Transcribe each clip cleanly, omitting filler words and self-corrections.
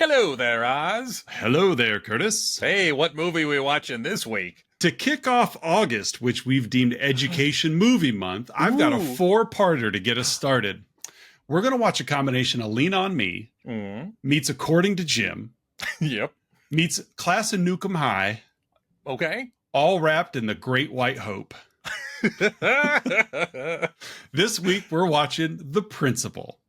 Hello there, Oz. Hello there, Curtis. Hey, what movie we watching this week? To kick off August, which we've deemed Education Movie Month, I've got a four-parter to get us started. We're going to watch a combination of Lean On Me, meets According to Jim, Yep. meets Class of Newcomb High, Okay. all wrapped in The Great White Hope. This week, we're watching The Principal.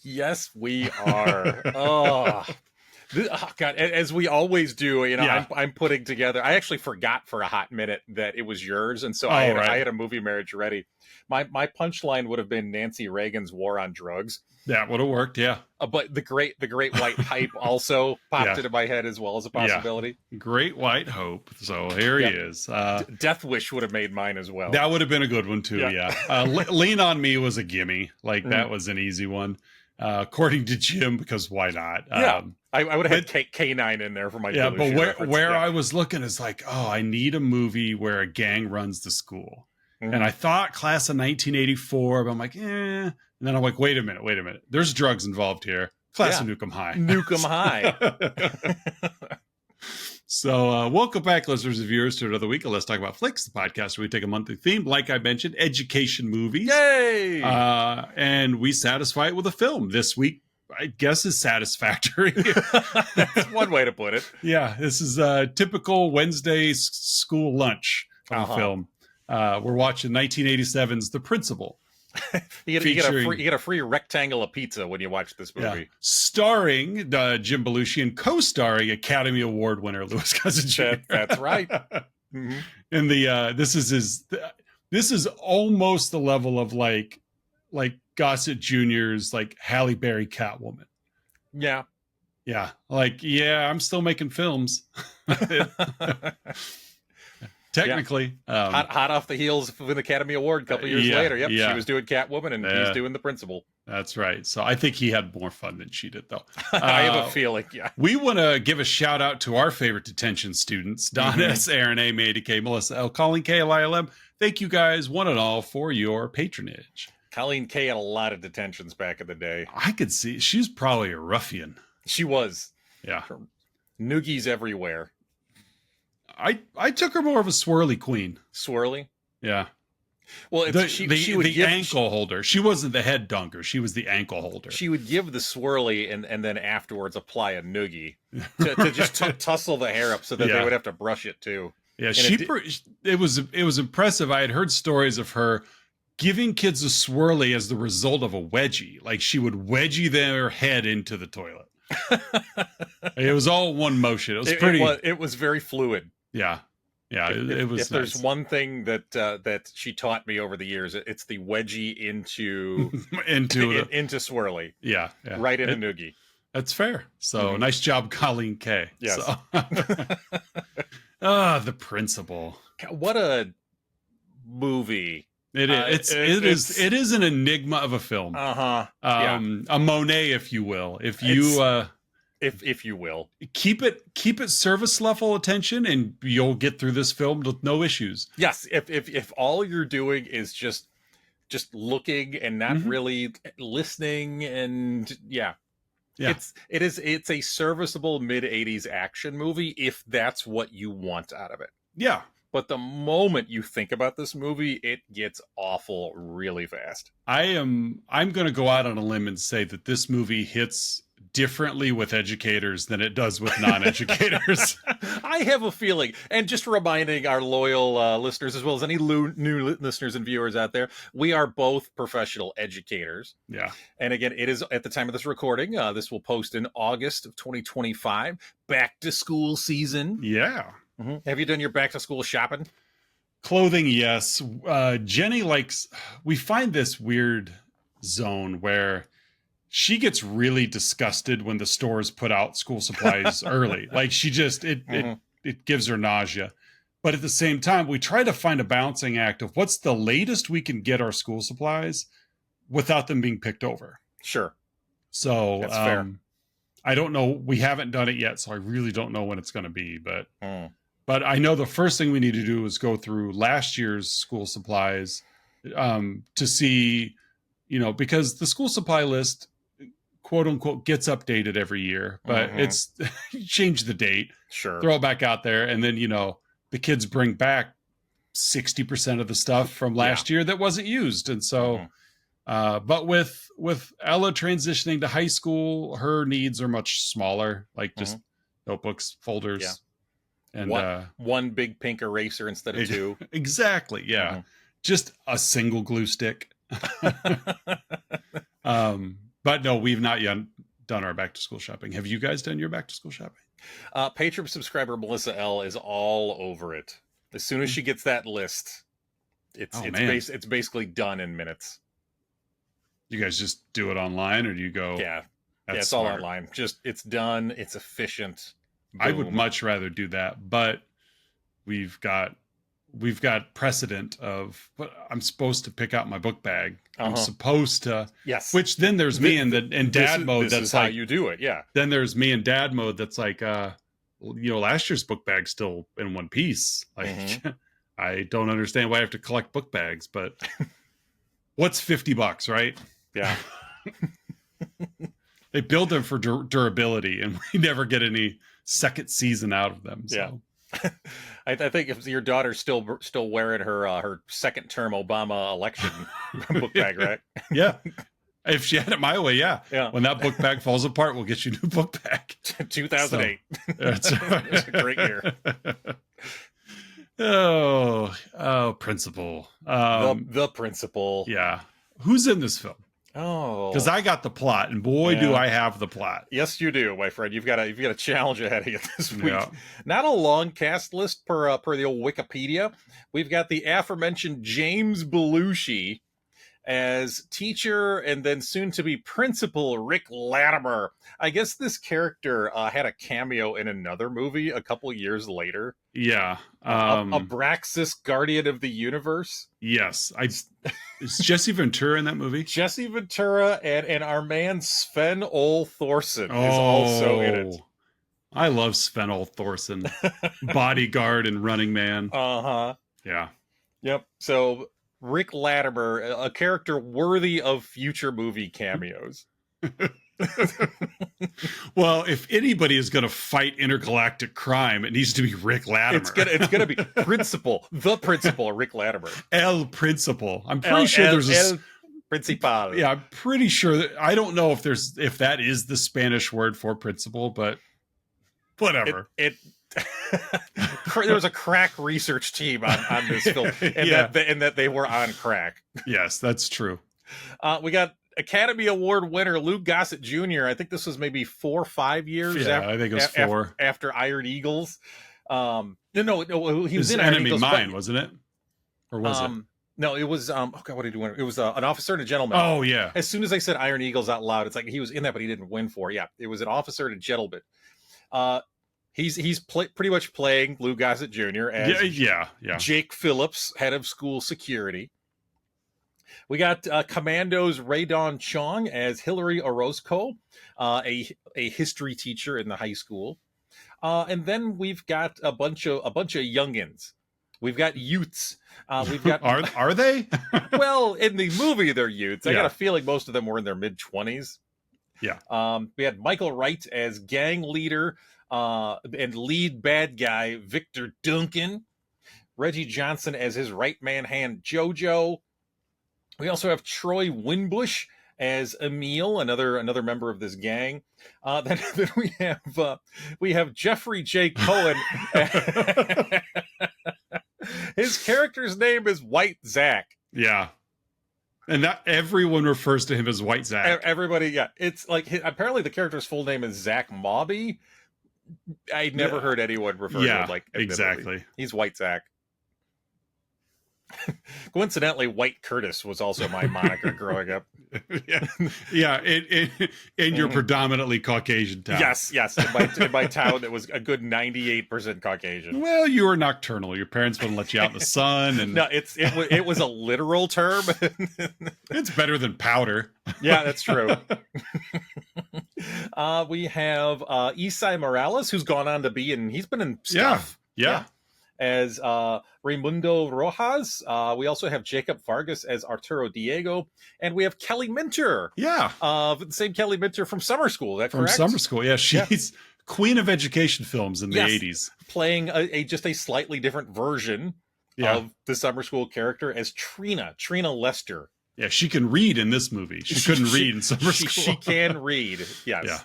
Yes, we are. Oh, God, as we always do, you know, Yeah. I'm putting together. I actually forgot for a hot minute that it was yours, and so I had a movie marriage ready. My punchline would have been Nancy Reagan's War on Drugs. That would have worked, yeah. But the great white hype also popped into my head as well as a possibility. Yeah. Great White Hope. So here he is. Death Wish would have made mine as well. That would have been a good one too. Yeah. Lean On Me was a gimme. Like that was an easy one. According to Jim, because why not? I would have had K9 in there for my Belushi but where I was looking is like, I need a movie where a gang runs the school. And I thought Class of 1984, but I'm like, And then I'm like, wait a minute. There's drugs involved here. Class of Newcomb High. Newcomb High. So welcome back, listeners and viewers, to another week of Let's Talk About Flicks, the podcast where we take a monthly theme, like I mentioned, education movies. Yay! And we satisfy it with a film. This week, I guess, is satisfactory. That's one way to put it. Yeah, this is a typical Wednesday school lunch film. We're watching 1987's The Principal. You get a free rectangle of pizza when you watch this movie. Yeah. Starring Jim Belushi and co-starring Academy Award winner Louis Gossett Jr. That's right. And this is almost the level of like Gossett Jr.'s like Halle Berry Catwoman. Yeah. Yeah. I'm still making films. Technically, hot off the heels of an Academy Award a couple years later. Yep, she was doing Catwoman and he's doing The Principal. That's right. So I think he had more fun than she did, though. I have a feeling, We want to give a shout out to our favorite detention students, Don S., Aaron A., Mandy K., Melissa L., Colleen K., LILM. Thank you guys, one and all, for your patronage. Colleen K. had a lot of detentions back in the day. I could see. She's probably a ruffian. She was. Yeah. Noogies everywhere. I took her more of a swirly queen. Swirly? Yeah. Well, she would give ankle holder. She wasn't the head dunker. She was the ankle holder. She would give the swirly and then afterwards apply a noogie to just tussle the hair up so that they would have to brush it too. Yeah, it was impressive. I had heard stories of her giving kids a swirly as the result of a wedgie. Like she would wedgie their head into the toilet. It was all one motion. It was pretty. It was very fluid. Yeah. It was. If there's one thing that she taught me over the years, it's the wedgie into swirly. Yeah. Right in a noogie. That's fair. So nice job, Colleen K. Yes. So. The Principal. What a movie. It is an enigma of a film. A Monet, if you will. If you will, keep it service level attention, and you'll get through this film with no issues. Yes, if all you're doing is just looking and not really listening, and it's a serviceable mid-80s action movie if that's what you want out of it. Yeah. But the moment you think about this movie, it gets awful really fast. I'm going to go out on a limb and say that this movie hits differently with educators than it does with non-educators. I have a feeling, and just reminding our loyal listeners, as well as any new listeners and viewers out there, we are both professional educators. Yeah. And again, it is at the time of this recording, this will post in August of 2025, back to school season. Yeah. Have you done your back to school shopping? Clothing, yes. Jenny we find this weird zone where she gets really disgusted when the stores put out school supplies early. Like she just, it gives her nausea. But at the same time, we try to find a balancing act of what's the latest we can get our school supplies without them being picked over. Sure. So that's fair. I don't know. We haven't done it yet, so I really don't know when it's going to be. But But I know the first thing we need to do is go through last year's school supplies to see, because the school supply list, quote unquote, gets updated every year, but it's change the date, sure, throw it back out there. And then, the kids bring back 60% of the stuff from last year that wasn't used. And so, but with Ella transitioning to high school, her needs are much smaller, like just notebooks, folders, and one big pink eraser instead of two. Exactly. Yeah. Just a single glue stick. But no, we've not yet done our back to school shopping. Have you guys done your back to school shopping? Patreon subscriber Melissa L is all over it. As soon as she gets that list, it's basically done in minutes. You guys just do it online, or do you go? Yeah, it's smart. All online. Just it's done. It's efficient. Boom. I would much rather do that, but we've got precedent of what I'm supposed to pick out my book bag. I'm supposed to. Yes. Which then there's me in dad mode. This is like how you do it. Yeah. Then there's me in dad mode. That's like, last year's book bag's still in one piece. Like, I don't understand why I have to collect book bags, but what's $50, right? Yeah. They build them for durability, and we never get any second season out of them. So. Yeah. I think if your daughter's still wearing her second term Obama election book bag, right? Yeah. If she had it my way, yeah. Yeah. When that book bag falls apart, we'll get you a new book bag. 2008. So, that's a great year. Oh, principal. The principal. Yeah. Who's in this film? Oh, because I got the plot, and boy, do I have the plot. Yes, you do, my friend. You've got a challenge ahead of you this week. Yeah. Not a long cast list per the old Wikipedia. We've got the aforementioned James Belushi as teacher, and then soon to be principal Rick Latimer. I guess this character had a cameo in another movie a couple years later. Yeah, Abraxas, Guardian of the Universe. Yes, is Jesse Ventura in that movie? Jesse Ventura and our man Sven Ole Thorson is also in it. I love Sven Ole Thorson, Bodyguard and Running Man. Yeah. Yep. So Rick Latimer, a character worthy of future movie cameos. Well, if anybody is going to fight intergalactic crime, it needs to be Rick Latimer. It's gonna be the principal, Rick Latimer. El Principal. I'm pretty sure there's El Principal. Yeah, I'm pretty sure I don't know if that is the Spanish word for principal, but whatever. There was a crack research team on this film, and that they were on crack. Yes, that's true. We got Academy Award winner Lou Gossett Jr. I think this was maybe 4 or 5 years. Yeah, I think it was 4 after Iron Eagles. No, he was in Enemy Eagles, Mine, wasn't it? Or was it? No, it was. Oh God, what did he win? It was an Officer and a Gentleman. Oh yeah. As soon as I said Iron Eagles out loud, it's like he was in that, but he didn't win for. Yeah, it was an Officer and a Gentleman. He's pretty much playing Lou Gossett Jr. as Jake Phillips, head of school security. We got Commando's Ray Dawn Chong as Hillary Orozco, a history teacher in the high school, and then we've got a bunch of youngins. We've got youths. We've got are they? Well, in the movie they're youths. I got a feeling most of them were in their mid-20s. Yeah. We had Michael Wright as gang leader and lead bad guy Victor Duncan. Reggie Johnson as his right man hand Jojo. We also have Troy Winbush as Emil, another member of this gang. Then we have Jeffrey J. Cohen. His character's name is White Zach. Yeah. And that everyone refers to him as White Zach. Everybody, yeah. It's like apparently the character's full name is Zach Mobby. I never heard anyone refer to him like exactly. He's White Zach. Coincidentally, White Curtis was also my moniker growing up. Yeah. In your predominantly Caucasian town. Yes. In my town, that was a good 98% Caucasian. Well, you were nocturnal. Your parents wouldn't let you out in the sun. And no, it was a literal term. It's better than powder. Yeah, that's true. We have Isai Morales, who's gone on to be, and he's been in stuff. Yeah. As Raimundo Rojas. We also have Jacob Vargas as Arturo Diego. And we have Kelly Minter. Yeah. The same Kelly Minter from Summer School. Is that correct? From Summer School. Yeah. She's queen of education films in the 80s. Playing just a slightly different version of the Summer School character as Trina Lester. Yeah, she can read in this movie. She couldn't read in Summer School. She can read. Yes. Yeah.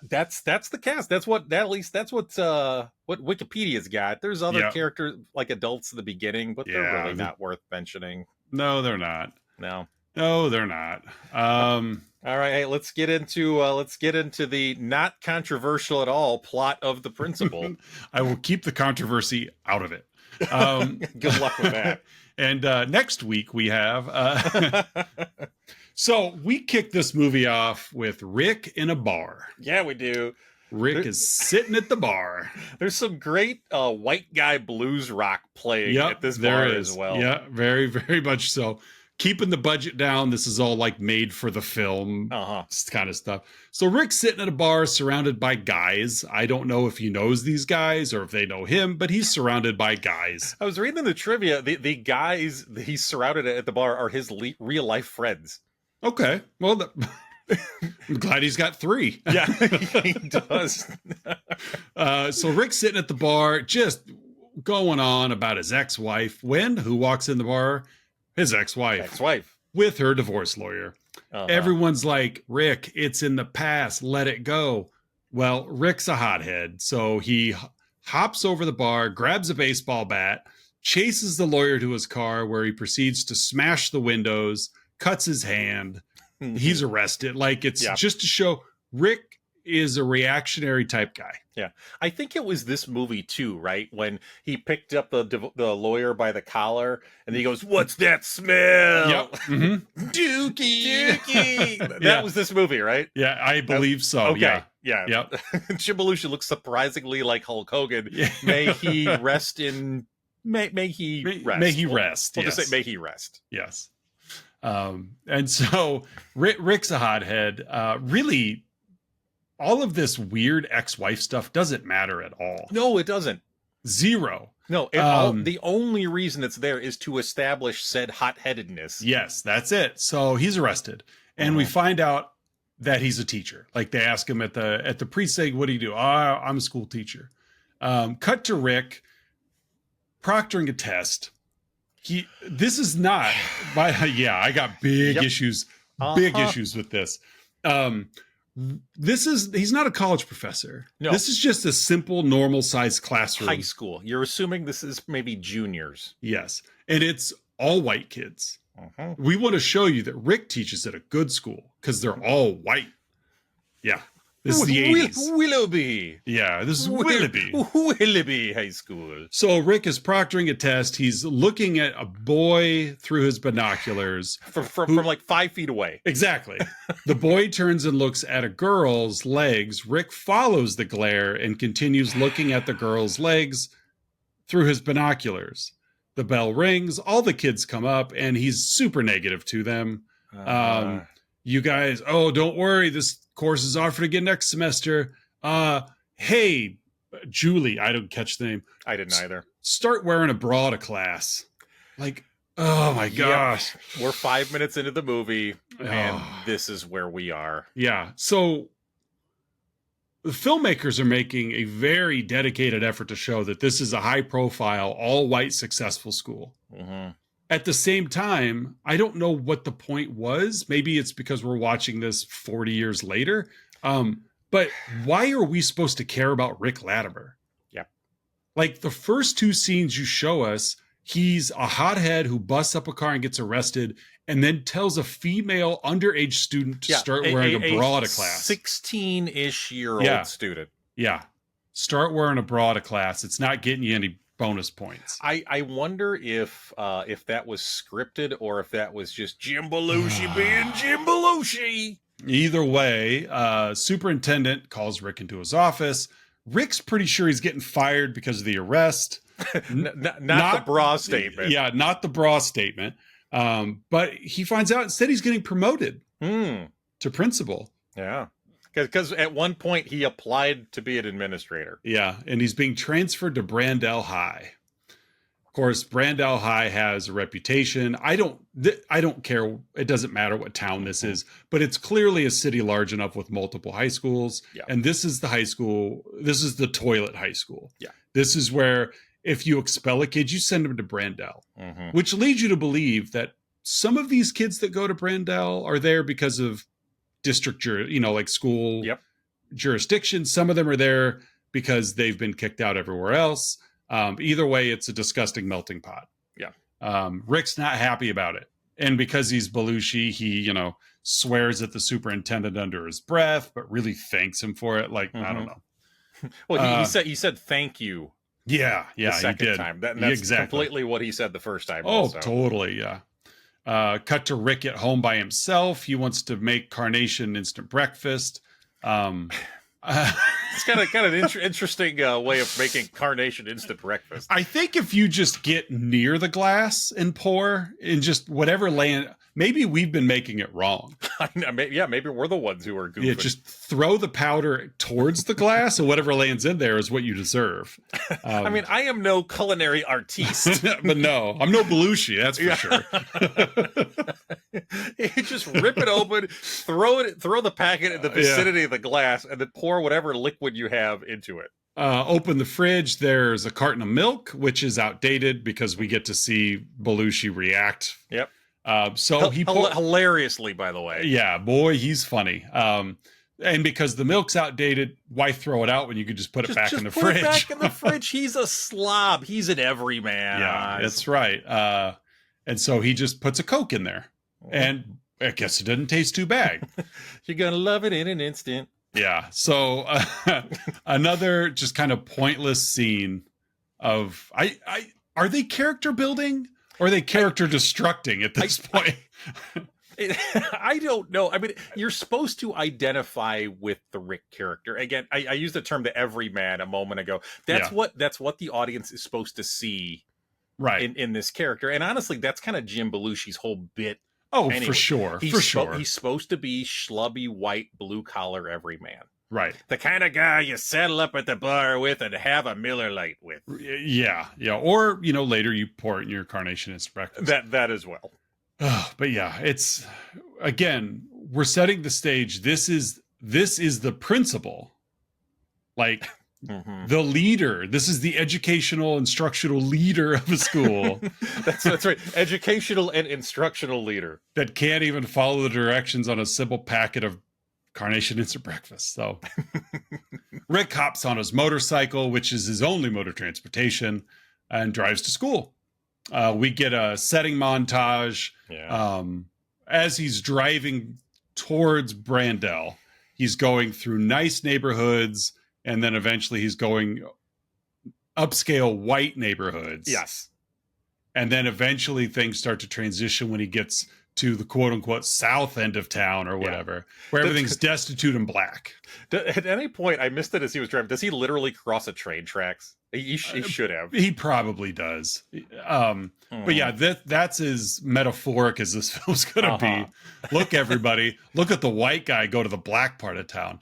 That's the cast. That's what Wikipedia's got. There's other characters like adults in the beginning, but they're really not worth mentioning. No, they're not. No, they're not. All right, hey, let's get into the not controversial at all plot of The Principal. I will keep the controversy out of it. Good luck with that. And next week we have. So we kick this movie off with Rick in a bar. Yeah, we do. Rick is sitting at the bar. There's some great white guy blues rock playing at this bar as well. Yeah, very, very much so. Keeping the budget down. This is all like made for the film kind of stuff. So Rick's sitting at a bar surrounded by guys. I don't know if he knows these guys or if they know him, but he's surrounded by guys. I was reading the trivia. The guys he's surrounded at the bar are his real life friends. Okay. Well, I'm glad he's got 3. Yeah, he does. So Rick's sitting at the bar, just going on about his ex-wife. Who walks in the bar? His ex-wife. With her divorce lawyer. Everyone's like, Rick, it's in the past. Let it go. Well, Rick's a hothead. So he hops over the bar, grabs a baseball bat, chases the lawyer to his car where he proceeds to smash the windows, cuts his hand. He's arrested. Like, it's just to show Rick is a reactionary type guy. Yeah. I think it was this movie too, right? When he picked up the lawyer by the collar and he goes, "What's that smell?" Yep. Mm-hmm. Dookie. That was this movie, right? Yeah, I believe so. Okay. Yeah. Yep. Jim Belushi looks surprisingly like Hulk Hogan. Yeah. May he rest in May he rest. May he rest. We'll just say may he rest. Yes. And so Rick's a hothead. Really, all of this weird ex-wife stuff doesn't matter at all. No, it doesn't. Zero. No, the only reason it's there is to establish said hot-headedness. Yes, that's it. So he's arrested, and we find out that he's a teacher. Like, they ask him at the precinct, "What do you do?" "Oh, I'm a school teacher." Cut to Rick proctoring a test. This is not I got big issues with this. He's not a college professor. No. This is just a simple, normal sized classroom. High school. You're assuming this is maybe juniors. Yes. And it's all white kids. We want to show you that Rick teaches at a good school because they're all white. Yeah. This is the 80s. Willoughby. Yeah, this is Willoughby. Willoughby High School. So Rick is proctoring a test. He's looking at a boy through his binoculars. From like 5 feet away. Exactly. The boy turns and looks at a girl's legs. Rick follows the glare and continues looking at the girl's legs through his binoculars. The bell rings. All the kids come up, and he's super negative to them. You guys, don't worry. This course is offered again next semester. Hey, Julie, I don't catch the name. I didn't either. Start wearing a bra to class. Like, oh my gosh. We're 5 minutes into the movie, and this is where we are. Yeah. So the filmmakers are making a very dedicated effort to show that this is a high-profile, all-white, successful school. At the same time, I don't know what the point was. Maybe it's because we're watching this 40 years later. But why are we supposed to care about Rick Latimer? Yeah. Like, the first 2 scenes you show us, he's a hothead who busts up a car and gets arrested and then tells a female underage student to start wearing a bra to class. 16-ish year old student. Yeah. Start wearing a bra to class. It's not getting you any bonus points. I wonder if that was scripted or if that was just Jim Belushi being Jim Belushi. Either way, superintendent calls Rick into his office. Rick's pretty sure he's getting fired because of the arrest. not the bra statement. Yeah, not the bra statement. But he finds out instead he's getting promoted to principal. Yeah. Because at one point he applied to be an administrator. Yeah, and he's being transferred to Brandell High. Of course, Brandell High has a reputation. I don't care. It doesn't matter what town this is, but it's clearly a city large enough with multiple high schools. Yeah. And this is the high school. This is the toilet high school. Yeah. This is where if you expel a kid, you send them to Brandell, which leads you to believe that some of these kids that go to Brandell are there because of district, like school jurisdiction. Some of them are there because they've been kicked out everywhere else. Either way, it's a disgusting melting pot. Yeah. Rick's not happy about it. And because he's Belushi, he, swears at the superintendent under his breath, but really thanks him for it. Like, I don't know. Well, he said thank you. Yeah. The second he did. time. That's completely what he said the first time. Oh, also. Totally. Yeah. Cut to Rick at home by himself. He wants to make Carnation instant breakfast. It's kind of an interesting way of making Carnation instant breakfast. I think if you just get near the glass and pour in just whatever land, maybe we've been making it wrong. Maybe we're the ones who are goofing. Yeah, just throw the powder towards the glass, and whatever lands in there is what you deserve. I am no culinary artiste, but no, I'm no Belushi. That's for sure. You just rip it open, throw the packet in the vicinity of the glass, and then pour whatever liquid you have into it. Open the fridge. There's a carton of milk, which is outdated because we get to see Belushi react. Yep. So he hilariously, by the way. Yeah, boy, he's funny. And because the milk's outdated, why throw it out when you could just put it back in the fridge? It back in the fridge. He's a slob. He's an everyman. Yeah, that's right. And so he just puts a Coke in there, and I guess it didn't taste too bad. You're gonna love it in an instant. Yeah. So another just kind of pointless scene of are they character building? Or are they character destructing at this point? I don't know. I mean, you're supposed to identify with the Rick character. Again, I used the term the everyman a moment ago. That's what the audience is supposed to see in this character. And honestly, that's kind of Jim Belushi's whole bit. Oh, anyway. For sure. He's supposed to be schlubby, white, blue-collar everyman. Right. The kind of guy you settle up at the bar with and have a Miller Lite with. Yeah. Or, later you pour it in your Carnation instant breakfast. That as well. But yeah, it's, again, we're setting the stage. This is the principal. Like, the leader. This is the educational, instructional leader of a school. That's right. Educational and instructional leader. That can't even follow the directions on a simple packet of Carnation instant breakfast. So Rick hops on his motorcycle, which is his only mode of transportation, and drives to school. We get a setting montage. As he's driving towards Brandell. He's going through nice neighborhoods, and then eventually he's going upscale white neighborhoods. Yes. And then eventually things start to transition when he gets to the quote-unquote south end of town or whatever, where everything's destitute and black. At any point, I missed it as he was driving. Does he literally cross a train tracks? He should have. He probably does. But yeah, that's as metaphoric as this film's going to be. Look, everybody, look at the white guy go to the black part of town.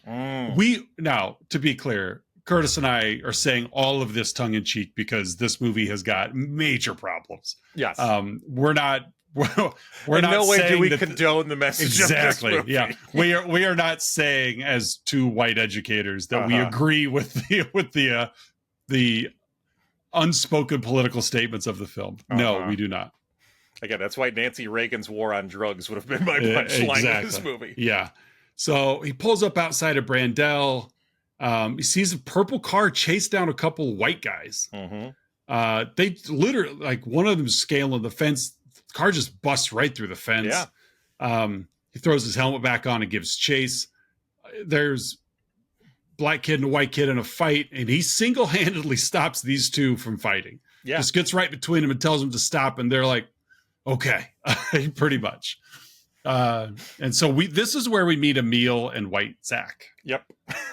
Now, to be clear, Curtis and I are saying all of this tongue-in-cheek because this movie has got major problems. Yes. We're not in no way do we condone the message exactly. of this movie. Yeah, we are not saying as two white educators that we agree with the unspoken political statements of the film. No, we do not. Again, that's why Nancy Reagan's war on drugs would have been my punchline in this movie. Yeah. So he pulls up outside of Brandell. He sees a purple car chase down a couple white guys. They literally, like, one of them scaling the fence. The car just busts right through the fence. He throws his helmet back on and gives chase. There's black kid and a white kid in a fight, and he single-handedly stops these two from fighting. Just gets right between them and tells them to stop, and they're like, okay, pretty much. And so this is where we meet Emil and White Zach. Yep.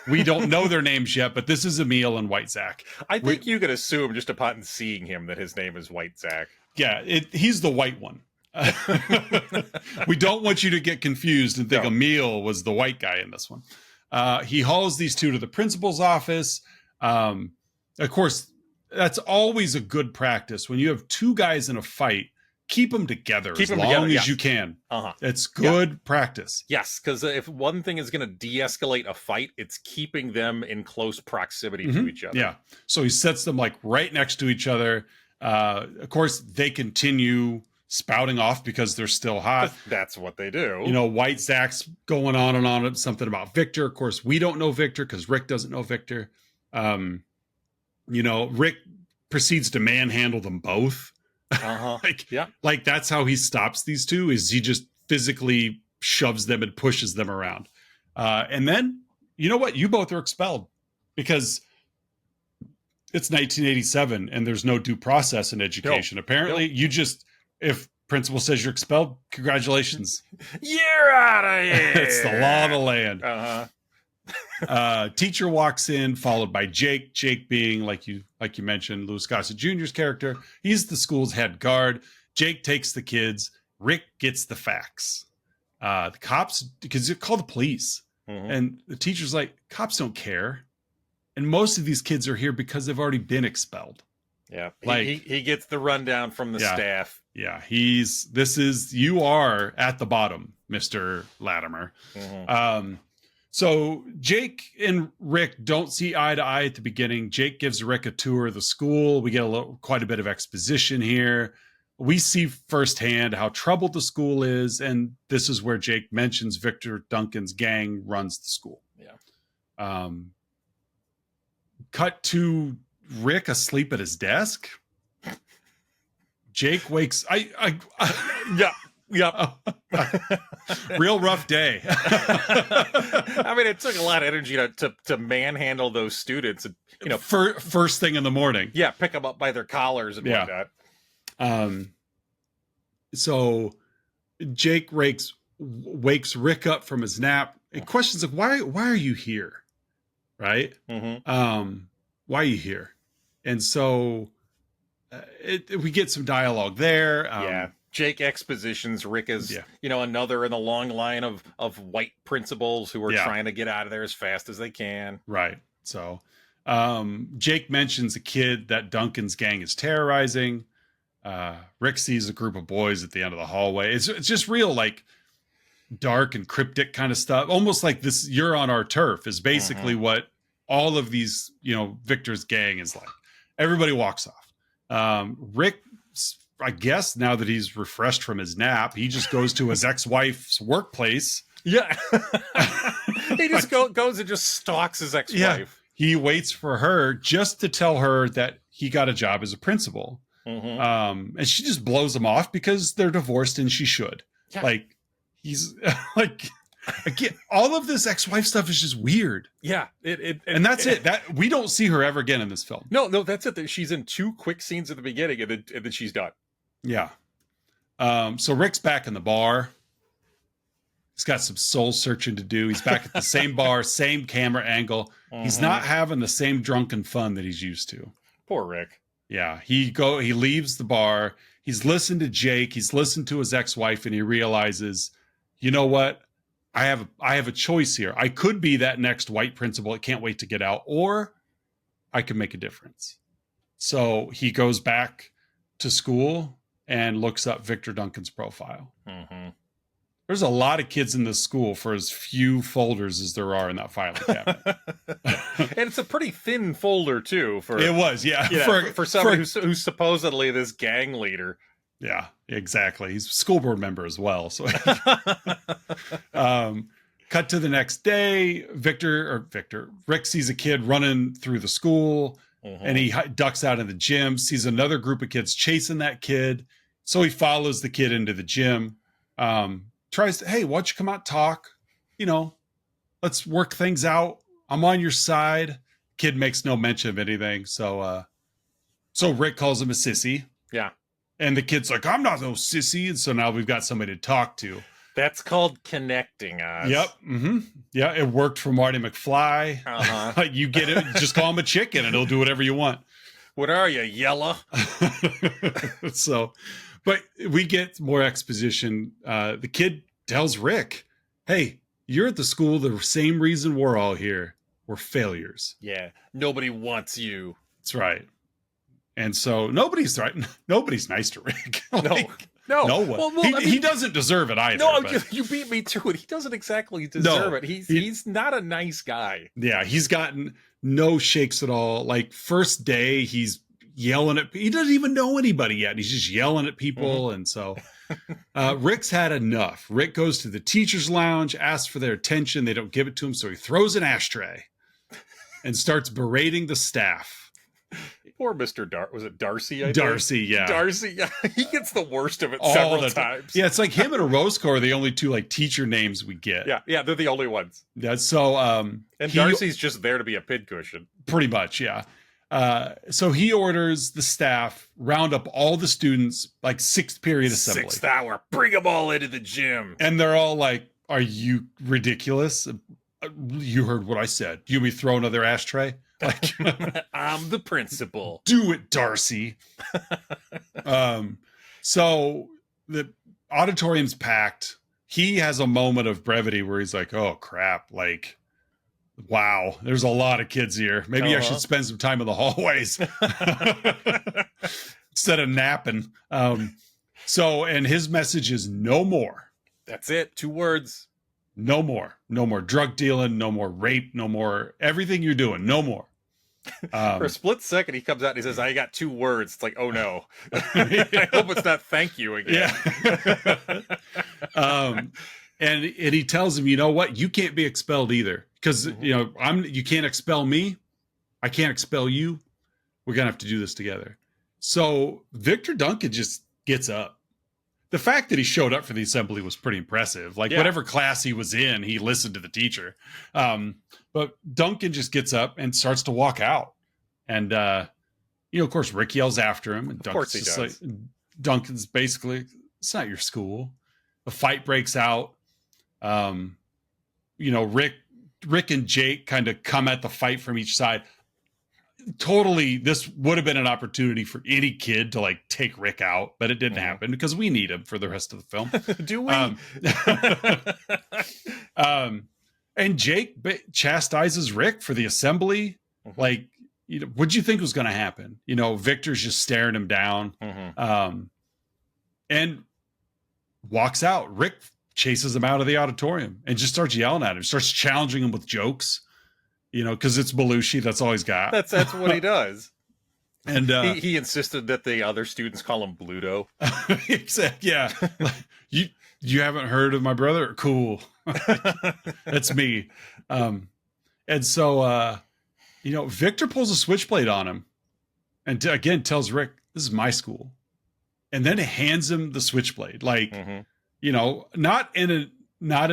We don't know their names yet, but this is Emil and White Zach. I think you could assume just upon seeing him that his name is White Zach. Yeah, he's the white one. We don't want you to get confused and think Emil was the white guy in this one. He hauls these two to the principal's office. Of course, that's always a good practice. When you have two guys in a fight, keep them together as long as you can. It's good practice. Yes, because if one thing is going to de-escalate a fight, it's keeping them in close proximity to each other. Yeah. So he sets them like right next to each other. Of course, they continue spouting off because they're still hot. That's what they do. You know, White Zach's going on and on something about Victor. Of course, we don't know Victor because Rick doesn't know Victor. You know, Rick proceeds to manhandle them both. Like that's how he stops these two, is he just physically shoves them and pushes them around. And then, you know what? You both are expelled because it's 1987 and there's no due process in education. Apparently, you just, if principal says you're expelled, congratulations. You're out of here. It's the law of the land. Teacher walks in, followed by Jake. Jake being, like you mentioned, Louis Gossett Jr.'s character. He's the school's head guard. Jake takes the kids. Rick gets the facts. The cops, because you call the police. And the teacher's like, cops don't care. And most of these kids are here because they've already been expelled. Yeah. Like he gets the rundown from the staff. Yeah. You are at the bottom, Mr. Latimer. So Jake and Rick don't see eye to eye at the beginning. Jake gives Rick a tour of the school. We get quite a bit of exposition here. We see firsthand how troubled the school is. And this is where Jake mentions Victor Duncan's gang runs the school. Yeah. Cut to Rick asleep at his desk. Jake wakes. Yeah. Real rough day. I mean, it took a lot of energy to manhandle those students, and first thing in the morning. Yeah, pick them up by their collars and whatnot. So Jake wakes Rick up from his nap. And questions like, why are you here? Right? Why are you here? And so we get some dialogue there. Jake expositions Rick as another in the long line of white principals who are trying to get out of there as fast as they can. Right. So Jake mentions a kid that Duncan's gang is terrorizing. Rick sees a group of boys at the end of the hallway. It's just real, like, dark and cryptic kind of stuff. Almost like this "You're on our turf" is basically what all of these, Victor's gang is like. Everybody walks off. Rick, I guess now that he's refreshed from his nap, he just goes to his ex-wife's workplace. Yeah. He just goes and just stalks his ex-wife. Yeah. He waits for her just to tell her that he got a job as a principal. And she just blows him off because they're divorced and she should. Yeah. Like, he's like, again, all of this ex-wife stuff is just weird. Yeah. And that's it. That we don't see her ever again in this film. No, that's it. She's in 2 quick scenes at the beginning and then she's done. Yeah. So Rick's back in the bar. He's got some soul searching to do. He's back at the same bar, same camera angle. He's not having the same drunken fun that he's used to. Poor Rick. Yeah. He leaves the bar. He's listened to Jake. He's listened to his ex-wife, and he realizes, you know what? I have a choice here. I could be that next white principal. I can't wait to get out, or I could make a difference. So he goes back to school and looks up Victor Duncan's profile. There's a lot of kids in this school for as few folders as there are in that filing cabinet. And it's a pretty thin folder too. It was, yeah. For somebody who's supposedly this gang leader. Yeah, exactly. He's a school board member as well. So, cut to the next day. Rick sees a kid running through the school, and he ducks out of the gym. Sees another group of kids chasing that kid, so he follows the kid into the gym. Tries to, hey, why don't you come out, talk? Let's work things out. I'm on your side. Kid makes no mention of anything. So Rick calls him a sissy. Yeah. And the kid's like, I'm not no sissy. And so now we've got somebody to talk to. That's called connecting us. Yep. Yeah, it worked for Marty McFly. Like, you get it, just call him a chicken and he'll do whatever you want. What are you, yellow? But we get more exposition. The kid tells Rick, hey, you're at the school the same reason we're all here. We're failures. Yeah. Nobody wants you. That's right. And so nobody's nice to Rick. Like, no one. Well, he doesn't deserve it either. No, you beat me to it. He doesn't exactly deserve it. He's not a nice guy. Yeah, he's gotten no shakes at all. Like, first day, he's yelling at. He doesn't even know anybody yet. He's just yelling at people, and so Rick's had enough. Rick goes to the teacher's lounge, asks for their attention. They don't give it to him, so he throws an ashtray and starts berating the staff. Poor Mr. Was it Darcy? Darcy, yeah. Darcy, yeah. He gets the worst of it several times. Yeah, it's like him and Roscoe are the only two like teacher names we get. Yeah, they're the only ones. Yeah, so and Darcy's just there to be a pincushion. Pretty much, yeah. So he orders the staff round up all the students, like 6th period assembly. 6th hour, bring them all into the gym. And they're all like, "Are you ridiculous? You heard what I said. You me throw another ashtray?" Like, I'm the principal. Do it, Darcy. So the auditorium's packed. He has a moment of brevity where he's like, "Oh crap, like, wow, there's a lot of kids here. Maybe I should spend some time in the hallways instead of napping." And his message is no more. That's it. 2 words. No more. No more drug dealing, no more rape, no more everything you're doing, no more. For a split second, he comes out and he says, "I got 2 words." It's like, oh no. I hope it's not "thank you" again. Yeah. And he tells him, "You know what? You can't be expelled either. Because you can't expel me. I can't expel you. We're gonna have to do this together." So Victor Duncan just gets up. The fact that he showed up for the assembly was pretty impressive. Like, whatever class he was in, he listened to the teacher. But Duncan just gets up and starts to walk out. And, of course, Rick yells after him. And of course he does. Like, Duncan's basically, "It's not your school." A fight breaks out. Rick and Jake kind of come at the fight from each side. Totally, this would have been an opportunity for any kid to like take Rick out, but it didn't happen because we need him for the rest of the film. Do we? And Jake chastises Rick for the assembly. Like, what'd you think was going to happen? Victor's just staring him down, and walks out. Rick chases him out of the auditorium and just starts yelling at him, starts challenging him with jokes. Because it's Belushi. That's all he's got. That's what he does. And he insisted that the other students call him Bluto. Exactly. Yeah. You haven't heard of my brother? Cool. That's me. And so, Victor pulls a switchblade on him and again tells Rick, "This is my school." And then hands him the switchblade. Like, not in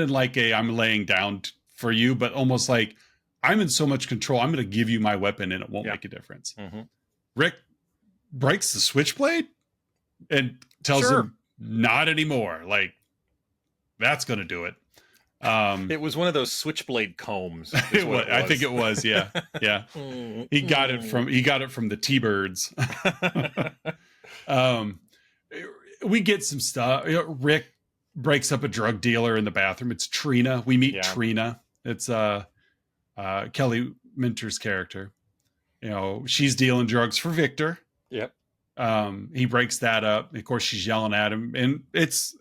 like a "I'm laying down for you," but almost like, "I'm in so much control. I'm going to give you my weapon and it won't make a difference." Rick breaks the switchblade and tells him, "Not anymore." Like, that's going to do it. It was one of those switchblade combs. I think it was. Yeah. Yeah. He got it from the T-Birds. We get some stuff. Rick breaks up a drug dealer in the bathroom. It's Trina. We meet Trina. It's Kelly Minter's character. She's dealing drugs for Victor. Yep. He breaks that up. Of course, she's yelling at him, and it's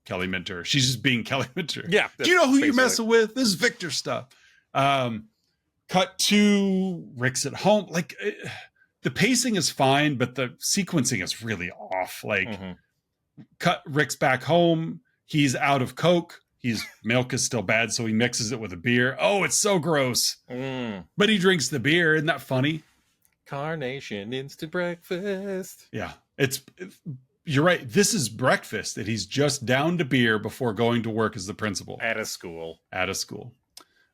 Kelly Minter. She's just being Kelly Minter. Yeah. Do you know who you're messing with? This is Victor stuff. Cut to Rick's at home. Like, the pacing is fine, but the sequencing is really off. Like, cut Rick's back home. He's out of Coke. Milk is still bad, so he mixes it with a beer. Oh, it's so gross. But he drinks the beer. Isn't that funny? Carnation instant breakfast. Yeah, you're right. This is breakfast that he's just down to beer before going to work as the principal. At a school.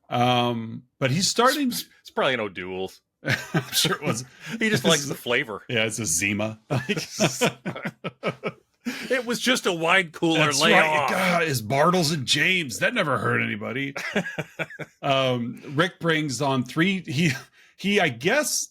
But he's starting. It's probably an O'Doul's. I'm sure it was. He just likes the flavor. Yeah, it's a Zima. It was just a wine cooler. That's right. God, is Bartles and James. That never hurt anybody. Rick brings on 3. He I guess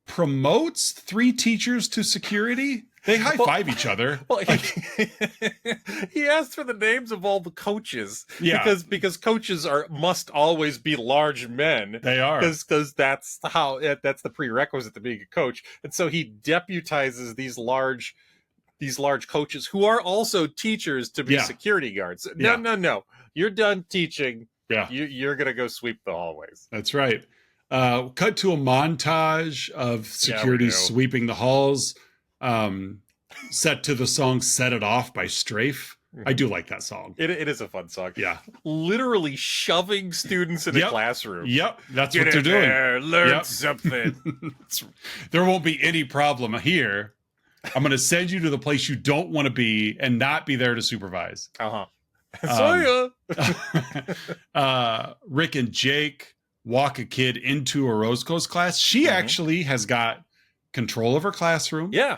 promotes 3 teachers to security. They high-five each other. Well, he asked for the names of all the coaches. Yeah. Because coaches must always be large men. They are. Because that's the prerequisite to being a coach. And so he deputizes these large coaches who are also teachers to be security guards. No. You're done teaching. Yeah. You're going to go sweep the hallways. That's right. Cut to a montage of security sweeping the halls. Set to the song Set It Off by Strafe. I do like that song. It is a fun song. Yeah. Literally shoving students in a classroom. Yep. That's what they're doing. Learn something. There won't be any problem here. I'm going to send you to the place you don't want to be and not be there to supervise. Rick and Jake walk a kid into a Roscoe's class. She actually has got control of her classroom. Yeah.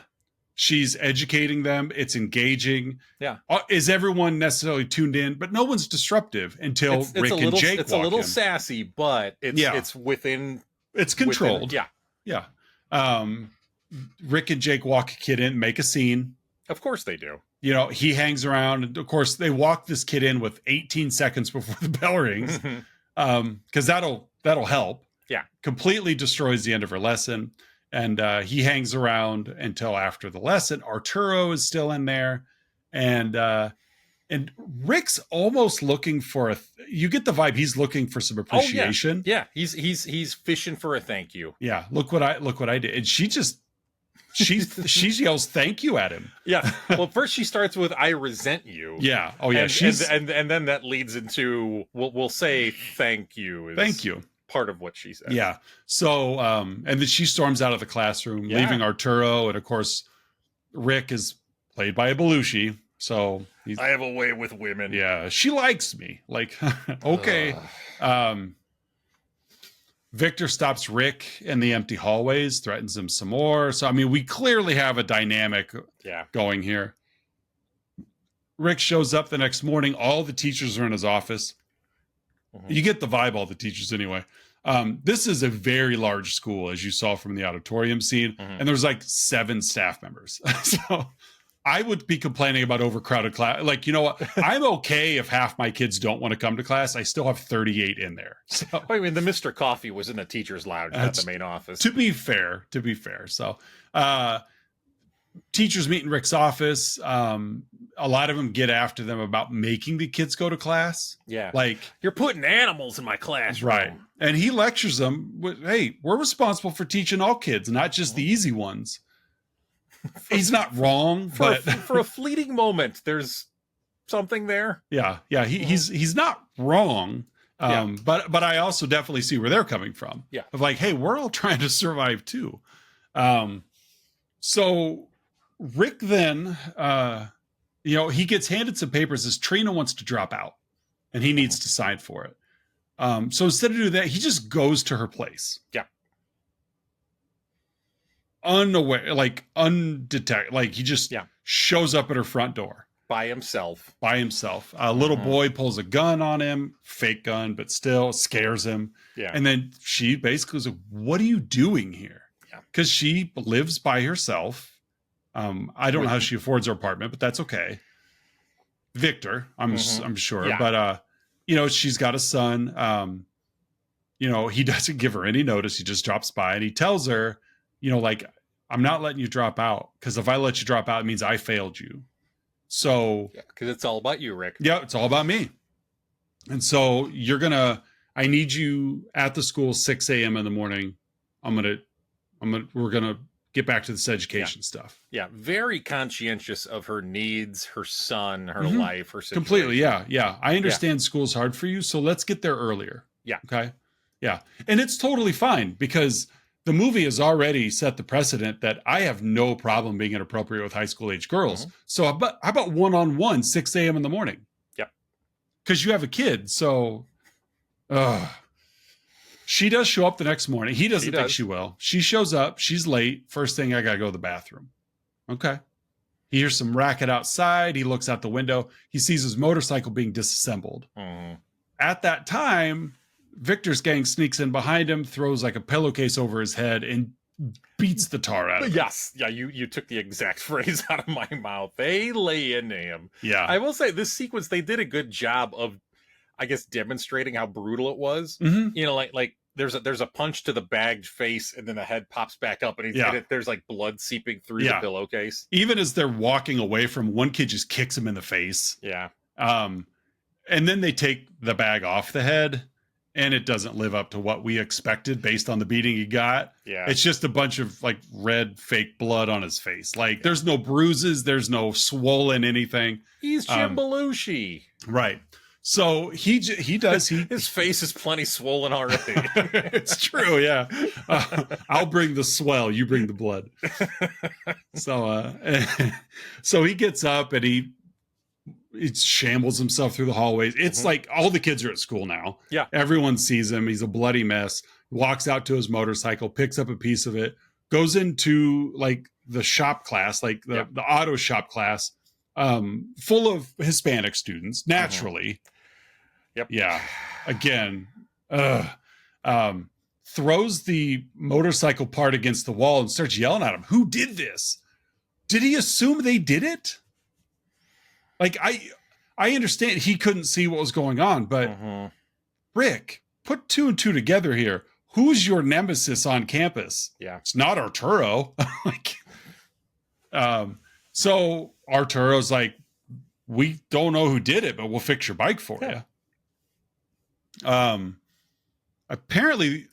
She's educating them. It's engaging. Yeah. Is everyone necessarily tuned in? But no one's disruptive until Rick and Jake walk in. It's a little sassy, but it's within... It's controlled. Yeah. Rick and Jake walk a kid in, make a scene. Of course they do. You know, he hangs around. And of course, they walk this kid in with 18 seconds before the bell rings. Because that'll help. Yeah. Completely destroys the end of her lesson. And he hangs around until after the lesson. Arturo is still in there. And Rick's almost looking for you get the vibe he's looking for some appreciation. Yeah. He's fishing for a thank you. Yeah. Look what I did. And she yells thank you at him. Yeah. Well, first she starts with I resent you. Yeah. Oh yeah. And then that leads into we'll say thank you. Thank you. Part of what she said. Yeah. So and then she storms out of the classroom, leaving Arturo, and of course Rick is played by a Belushi. So I have a way with women. Yeah, she likes me. Like, okay. Victor stops Rick in the empty hallways, threatens him some more. So I mean, we clearly have a dynamic going here. Rick shows up the next morning. All the teachers are in his office. You get the vibe, all the teachers anyway. This is a very large school, as you saw from the auditorium scene. And there's like 7 staff members. So I would be complaining about overcrowded class. Like, you know what? I'm okay if half my kids don't want to come to class. I still have 38 in there. So I mean, the Mr. Coffee was in the teacher's lounge, not the main office. To be fair. So teachers meet in Rick's office. A lot of them get after them about making the kids go to class. Yeah. Like, you're putting animals in my classroom. Right. And he lectures them. Hey, we're responsible for teaching all kids, not just the easy ones. He's not wrong, but for a fleeting moment, there's something there. Yeah. He's not wrong. But I also definitely see where they're coming from. Yeah. Of like, hey, we're all trying to survive too. So Rick then, he gets handed some papers as Trina wants to drop out and he needs to sign for it. So instead of doing that, he just goes to her place. Yeah. Unaware, like undetected, like he just shows up at her front door by himself. A little boy pulls a gun on him, fake gun, but still scares him. Yeah. And then she basically is like, what are you doing here? Yeah. Because she lives by herself. I don't know how she affords her apartment, but that's okay. Victor, I'm sure. Yeah. But, she's got a son. He doesn't give her any notice. He just drops by and he tells her, I'm not letting you drop out, because if I let you drop out, it means I failed you. So, because it's all about you, Rick. Yeah, it's all about me. And so I need you at the school 6 a.m. in the morning. We're going to get back to this education stuff. Yeah. Very conscientious of her needs, her son, her life, her situation. Completely. Yeah. I understand school's hard for you, so let's get there earlier. Yeah. Okay. Yeah. And it's totally fine, because the movie has already set the precedent that I have no problem being inappropriate with high school age girls. So how about one-on-one 6 a.m. in the morning? Yep. Because you have a kid. So she does show up the next morning. He doesn't think she will. She shows up. She's late. First thing, I got to go to the bathroom. Okay. He hears some racket outside. He looks out the window. He sees his motorcycle being disassembled. At that time, Victor's gang sneaks in behind him, throws like a pillowcase over his head, and beats the tar out of him. Yes. Yeah, you took the exact phrase out of my mouth. They lay into him. Yeah. I will say, this sequence, they did a good job of, I guess, demonstrating how brutal it was. Mm-hmm. You know, like there's a punch to the bagged face, and then the head pops back up, and there's like blood seeping through the pillowcase. Even as they're walking away from, one kid just kicks him in the face. Yeah. And then they take the bag off the head, and it doesn't live up to what we expected based on the beating he got. Yeah. It's just a bunch of like red fake blood on his face. Like there's no bruises, there's no swollen anything. He's Jim Belushi. Right. So his face is plenty swollen already. It's true, yeah. I'll bring the swell, you bring the blood. So he gets up and he shambles himself through the hallways. It's like all the kids are at school now. Yeah. Everyone sees him. He's a bloody mess. Walks out to his motorcycle, picks up a piece of it, goes into like the shop class, like the auto shop class, full of Hispanic students, naturally. Yep. Yeah. Again, throws the motorcycle part against the wall and starts yelling at him. Who did this? Did he assume they did it? Like, I understand he couldn't see what was going on, but Rick, put 2 and 2 together here. Who's your nemesis on campus? Yeah. It's not Arturo. So Arturo's like, we don't know who did it, but we'll fix your bike for you. Apparently,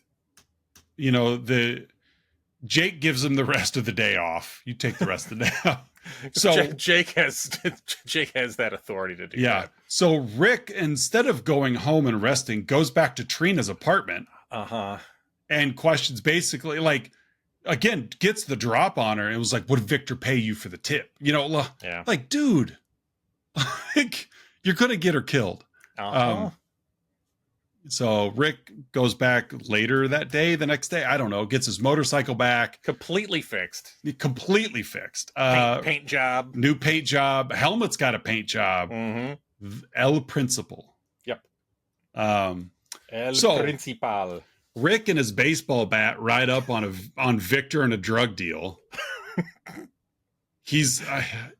Jake gives him the rest of the day off. You take the rest of the day off. So Jake has that authority to do that. So Rick, instead of going home and resting, goes back to Trina's apartment. And questions basically, like, again, gets the drop on her. And it was like, would Victor pay you for the tip? Like, dude, like, you're going to get her killed. So Rick goes back later that day, the next day, I don't know, gets his motorcycle back. Completely fixed. Paint job. New paint job. Helmet's got a paint job. El Principal. Yep. So Principal. Rick and his baseball bat ride up on Victor and a drug deal. He's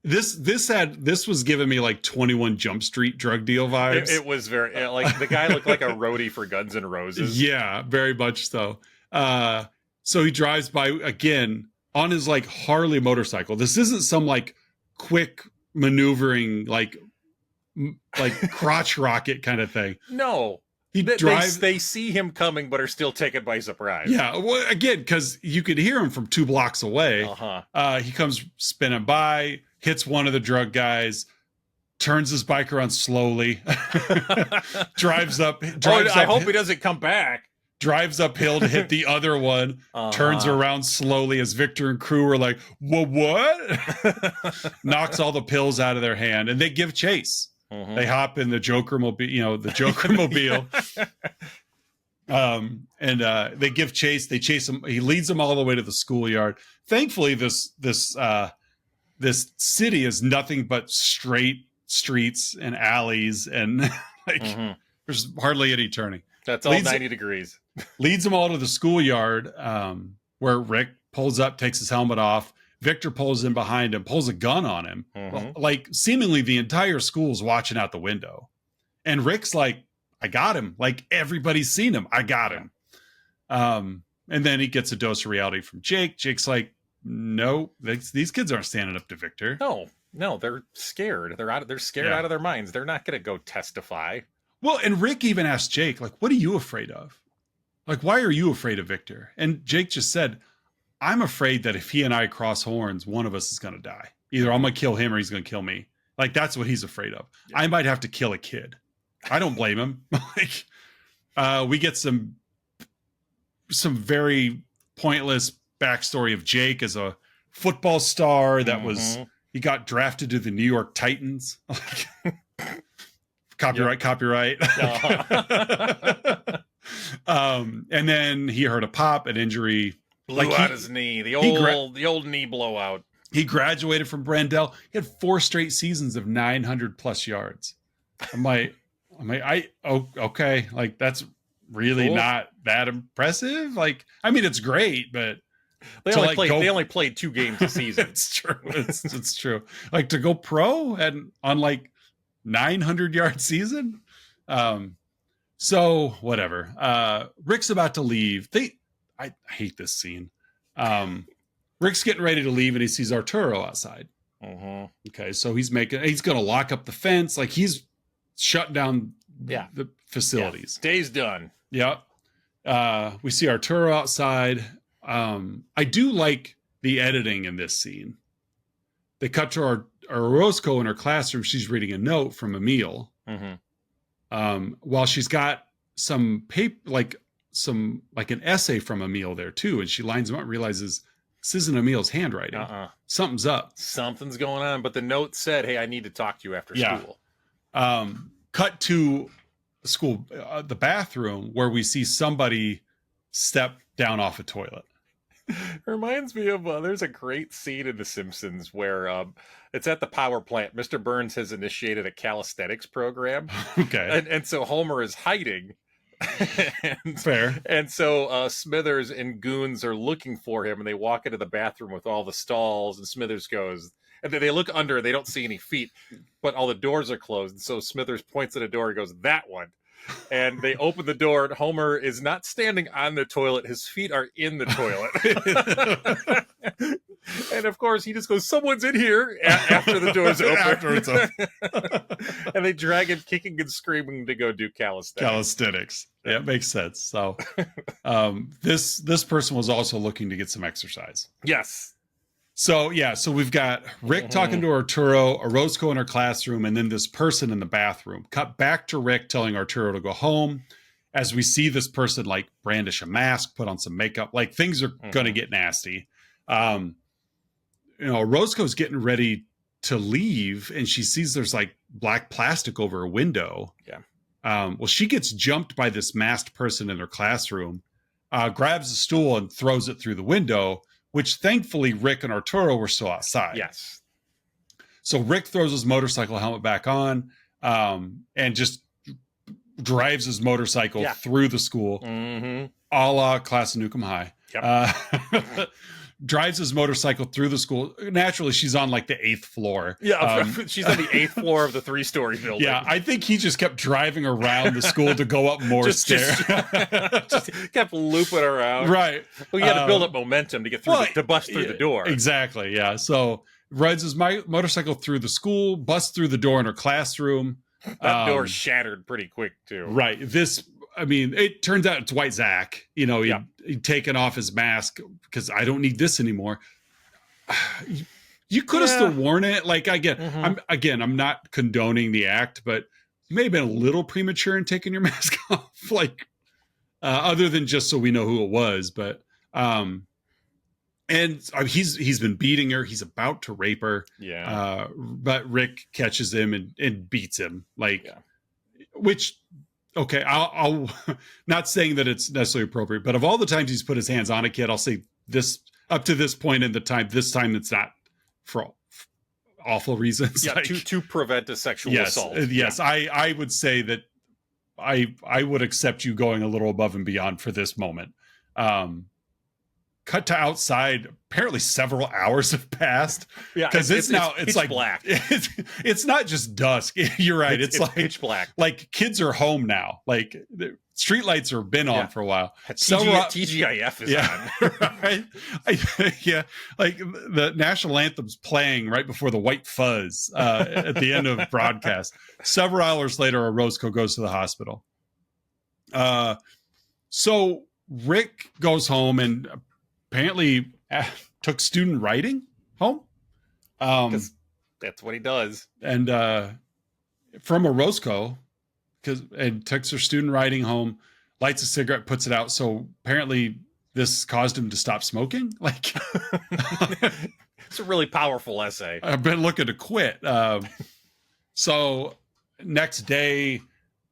this was giving me like 21 Jump Street drug deal vibes. It was very like the guy looked like a roadie for Guns N' Roses. Yeah, very much so. So he drives by again on his like Harley motorcycle. This isn't some like quick maneuvering like crotch rocket kind of thing. No. They see him coming, but are still taken by surprise. Yeah, well, again, because you could hear him from 2 blocks away. He comes spinning by, hits one of the drug guys, turns his bike around slowly, drives up. I hope he doesn't come back. Drives uphill to hit the other one, turns around slowly as Victor and crew are like, what? Knocks all the pills out of their hand, and they give chase. They hop in the Joker mobile, and they give chase. They chase him. He leads them all the way to the schoolyard. Thankfully, this city is nothing but straight streets and alleys, and there's hardly any turning. That's all 90 degrees. Leads them all to the schoolyard, where Rick pulls up, takes his helmet off. Victor pulls in behind him, pulls a gun on him. Like, seemingly the entire school's watching out the window. And Rick's like, I got him. Like, everybody's seen him. I got him. And then he gets a dose of reality from Jake. Jake's like, no, these kids aren't standing up to Victor. No, they're scared. They're scared out of their minds. They're not going to go testify. Well, and Rick even asked Jake, like, what are you afraid of? Like, why are you afraid of Victor? And Jake just said, I'm afraid that if he and I cross horns, one of us is going to die. Either I'm going to kill him or he's going to kill me. Like, that's what he's afraid of. Yeah. I might have to kill a kid. I don't blame him. We get some very pointless backstory of Jake as a football star that he got drafted to the New York Titans. Copyright. And then he hurt a pop, an injury. Blew out his knee. The old knee blowout. He graduated from Brandel. He had 4 straight seasons of 900 plus yards. Okay. Like, that's really not that impressive. Like, I mean, it's great, but They only played 2 games a season. It's true. It's true. Like to go pro and on like 900-yard season. So whatever. Rick's about to leave. I hate this scene. Rick's getting ready to leave and he sees Arturo outside. Okay, so he's going to lock up the fence. Like he's shut down the facilities. Day's done. Yeah. We see Arturo outside. I do like the editing in this scene. They cut to our Orozco in her classroom. She's reading a note from Emil. While she's got some paper, like an essay from Emil there too. And she lines them up and realizes this isn't Emil's handwriting. Something's up. Something's going on. But the note said, hey, I need to talk to you after school. Cut to school, the bathroom, where we see somebody step down off a toilet. Reminds me of there's a great scene in The Simpsons where it's at the power plant. Mr. Burns has initiated a calisthenics program. Okay. And so Homer is hiding. Fair. And so Smithers and goons are looking for him, and they walk into the bathroom with all the stalls, and Smithers goes, and they look under, they don't see any feet, but all the doors are closed. And so Smithers points at a door and goes, that one. And they open the door, and Homer is not standing on the toilet. His feet are in the toilet. And of course, he just goes, someone's in here after the door's open. After it's open. And they drag him kicking and screaming to go do calisthenics. Yeah, it makes sense. So this person was also looking to get some exercise. Yes. So we've got Rick talking to Arturo, Orozco in her classroom, and then this person in the bathroom. Cut back to Rick telling Arturo to go home as we see this person like brandish a mask, put on some makeup, like things are going to get nasty. Orozco's getting ready to leave and she sees there's like black plastic over a window. Yeah. Well, she gets jumped by this masked person in her classroom, grabs a stool and throws it through the window, which thankfully Rick and Arturo were still outside. Yes. So Rick throws his motorcycle helmet back on and just drives his motorcycle through the school, a la Class of Newcomb High. Yep. Drives his motorcycle through the school. Naturally, she's on like the 8th floor. Yeah, she's on the 8th floor of the 3-story building. Yeah, I think he just kept driving around the school to go up more stairs. Just kept looping around. Right. Well, you had to build up momentum to get through to bust through the door. Exactly, yeah. So rides his motorcycle through the school, busts through the door in her classroom. That door shattered pretty quick, too. Right. It turns out it's White Zach. He'd taken off his mask because I don't need this anymore. You could have still worn it. Like, I'm not condoning the act, but you may have been a little premature in taking your mask off. Like, other than just so we know who it was. But, he's been beating her. He's about to rape her. Yeah. But Rick catches him and beats him. Which. Okay, I'll not saying that it's necessarily appropriate, but of all the times he's put his hands on a kid, I'll say this up to this point in the time. This time it's not for awful reasons. Yeah, to prevent a sexual assault. Yes, yeah. I would say that I would accept you going a little above and beyond for this moment. Cut to outside. Apparently, several hours have passed. Yeah, because it's like black. It's not just dusk. You're right. It's like pitch black. Like kids are home now. Like the streetlights have been on for a while. TGIF is on. Right? Like the national anthem's playing right before the white fuzz at the end of broadcast. Several hours later, Orozco goes to the hospital. So Rick goes home and apparently took student writing home. Because that's what he does. And from Orozco, and takes her student writing home, lights a cigarette, puts it out. So apparently this caused him to stop smoking. Like, it's a really powerful essay. I've been looking to quit. So next day,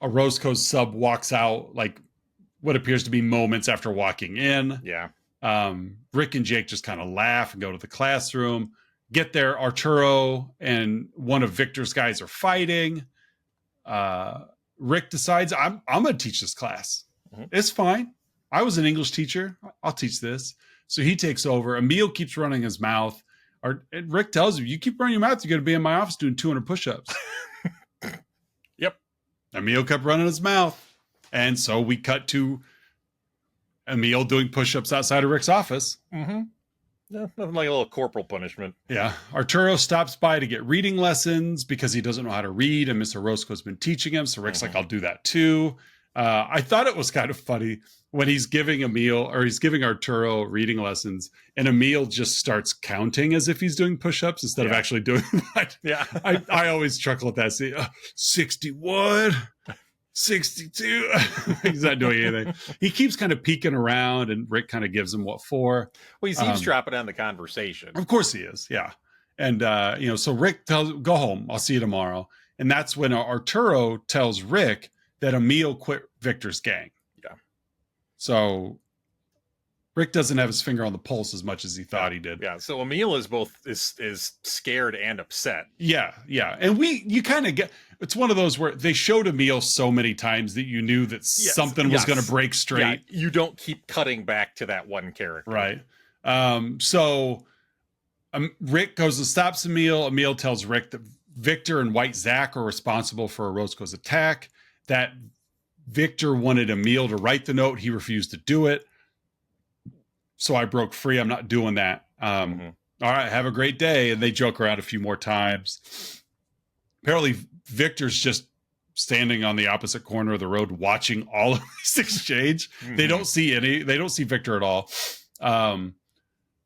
Orozco's sub walks out like what appears to be moments after walking in. Yeah. Rick and Jake just kind of laugh and go to the classroom. Get there, Arturo and one of Victor's guys are fighting. Rick decides, I'm going to teach this class. Mm-hmm. It's fine. I was an English teacher. I'll teach this. So he takes over. Emil keeps running his mouth. Rick tells him, you keep running your mouth, you're going to be in my office doing 200 push-ups. Yep. Emil kept running his mouth. And so we cut to Emil doing push-ups outside of Rick's office. Mm-hmm. Yeah, nothing like a little corporal punishment. Yeah. Arturo stops by to get reading lessons because he doesn't know how to read, and Mr. Orozco's been teaching him. So Rick's like, I'll do that too. I thought it was kind of funny when he's giving Arturo reading lessons, and Emil just starts counting as if he's doing push-ups instead of actually doing that. Yeah. I always chuckle at that. See, 61, 62. He's not doing anything. He keeps kind of peeking around, and Rick kind of gives him what for. Well, he's eavesdropping on the conversation. Of course he is. Yeah. And, so Rick tells, go home. I'll see you tomorrow. And that's when Arturo tells Rick that Emil quit Victor's gang. Yeah. So Rick doesn't have his finger on the pulse as much as he thought he did. Yeah. So Emil is scared and upset. Yeah. Yeah. And you kind of get, it's one of those where they showed Emil so many times that you knew that something was going to break straight. Yeah, you don't keep cutting back to that one character. Right. So Rick goes and stops Emil. Emil tells Rick that Victor and White Zach are responsible for Orozco's attack, that Victor wanted Emil to write the note. He refused to do it. So I broke free. I'm not doing that. All right, have a great day. And they joke around a few more times. Apparently, Victor's just standing on the opposite corner of the road watching all of this exchange. They don't see Victor at all.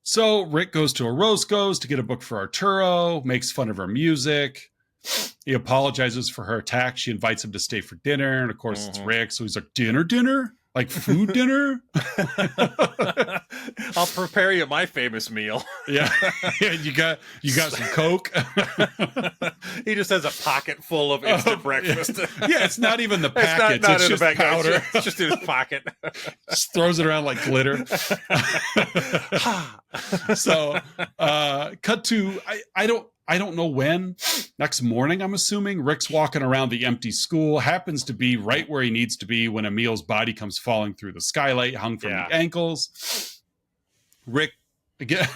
So Rick goes to Orozco's to get a book for Arturo, makes fun of her music. He apologizes for her attack. She invites him to stay for dinner. And of course, it's Rick. So he's like, dinner? Like food dinner? I'll prepare you my famous meal. Yeah. You got some Coke. He just has a pocket full of instant breakfast. Yeah, it's not even the packets. It's just powder. It's just in his pocket. Just throws it around like glitter. So cut to I don't know when. Next morning, I'm assuming. Rick's walking around the empty school, happens to be right where he needs to be when Emil's body comes falling through the skylight, hung from the ankles. Rick, again,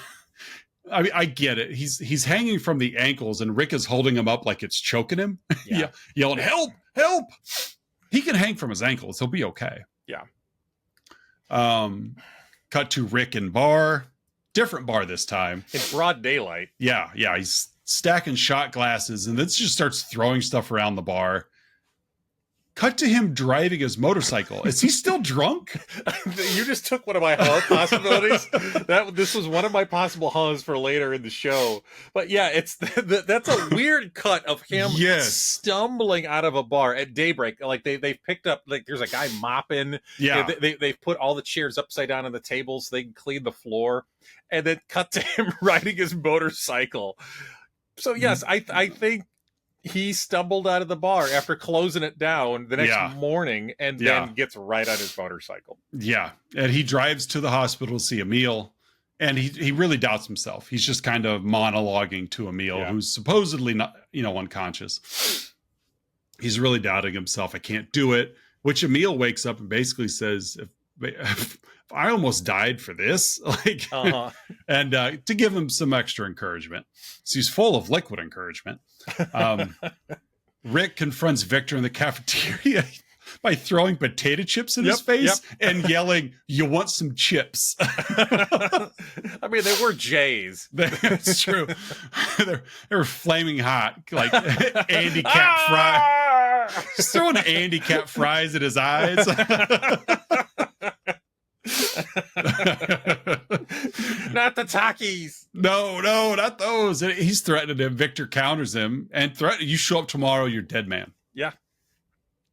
I get it. He's hanging from the ankles, and Rick is holding him up like it's choking him, yelling, "Help! Help!" He can hang from his ankles. He'll be okay. Yeah. Cut to Rick in bar. Different bar this time. In broad daylight. Yeah. He's stacking shot glasses and then just starts throwing stuff around the bar. Cut to him driving his motorcycle. Is he still drunk? You just took one of my Huh possibilities. This was one of my possible Huhs for later in the show. But yeah, that's a weird cut of him stumbling out of a bar at daybreak. Like they've picked up, like there's a guy mopping. Yeah. They've put all the chairs upside down on the table so they can clean the floor. And then cut to him riding his motorcycle. So yes, I think he stumbled out of the bar after closing it down the next morning and then gets right on his motorcycle. Yeah. And he drives to the hospital to see Emil. And he really doubts himself. He's just kind of monologuing to Emil, who's supposedly not, unconscious. He's really doubting himself. I can't do it. Which Emil wakes up and basically says, if I almost died for this, and to give him some extra encouragement. So he's full of liquid encouragement. Rick confronts Victor in the cafeteria by throwing potato chips in his face and yelling, "You want some chips?" I mean, they were J's. That's true. They were flaming hot, like Andy Cap fries. Just throwing Andy Cap fries at his eyes. Not the Takis. No, not those. He's threatening him. Victor counters him and threatens, "You show up tomorrow, you're dead man." Yeah.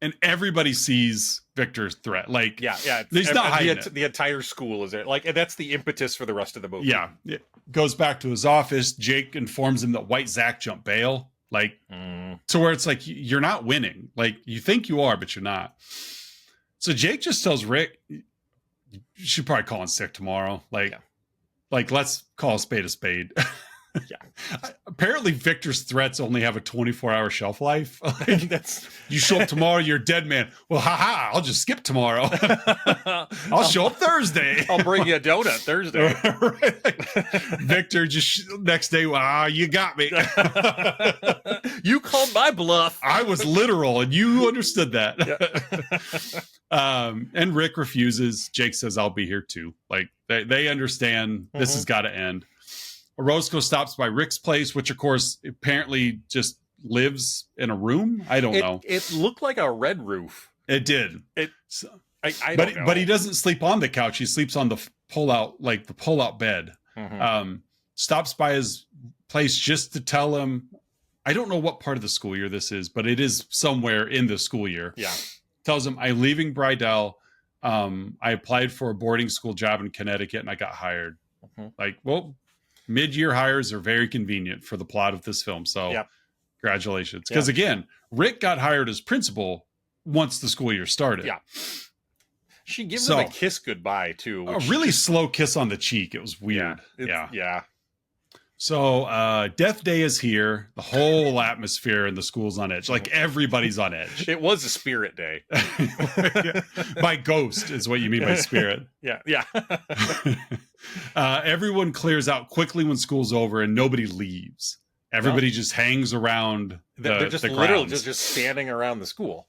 And everybody sees Victor's threat. Like, yeah. He's not hiding it. The entire school is there. Like, and that's the impetus for the rest of the movie. Yeah. It goes back to his office. Jake informs him that White Zach jumped bail. Like, to where it's like, you're not winning. Like, you think you are, but you're not. So Jake just tells Rick, "You should probably call in sick tomorrow. Like, let's call a spade a spade." Apparently Victor's threats only have a 24-hour shelf life. You show up tomorrow, you're a dead man. Well, haha, I'll just skip tomorrow. I'll show up Thursday. I'll bring you a donut Thursday. Victor just next day, you got me. You called my bluff. I was literal and you understood that. And Rick refuses. Jake says, I'll be here too. Like they understand this has got to end. Orozco stops by Rick's place, which of course apparently just lives in a room. I don't know. It looked like a red roof. It did. I don't know. But he doesn't sleep on the couch. He sleeps on the pull-out bed. Stops by his place just to tell him, I don't know what part of the school year this is, but it is somewhere in the school year. Yeah. Tells him, I'm leaving Bridell. I applied for a boarding school job in Connecticut and I got hired. Mid-year hires are very convenient for the plot of this film. So congratulations. Because again, Rick got hired as principal once the school year started. Yeah. She gives him a kiss goodbye too. A really slow kiss on the cheek. It was weird. Yeah. So Death Day is here. The whole atmosphere in the school's on edge. Like everybody's on edge. It was a spirit day. By ghost is what you mean by spirit. Yeah. Everyone clears out quickly when school's over and nobody leaves. Everybody just hangs around they're just literally just standing around the school.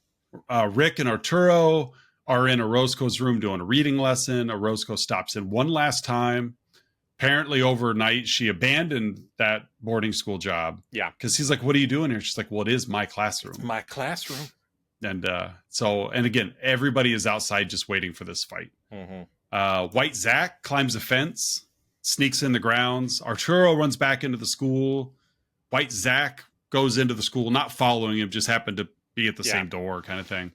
Rick and Arturo are in Orozco's room doing a reading lesson. Orozco stops in one last time. Apparently overnight, she abandoned that boarding school job. Yeah. Because he's like, what are you doing here? She's like, well, it is my classroom. It's my classroom. And and again, everybody is outside just waiting for this fight. White Zach climbs a fence, sneaks in the grounds. Arturo runs back into the school. White Zach goes into the school, not following him, just happened to be at the same door kind of thing.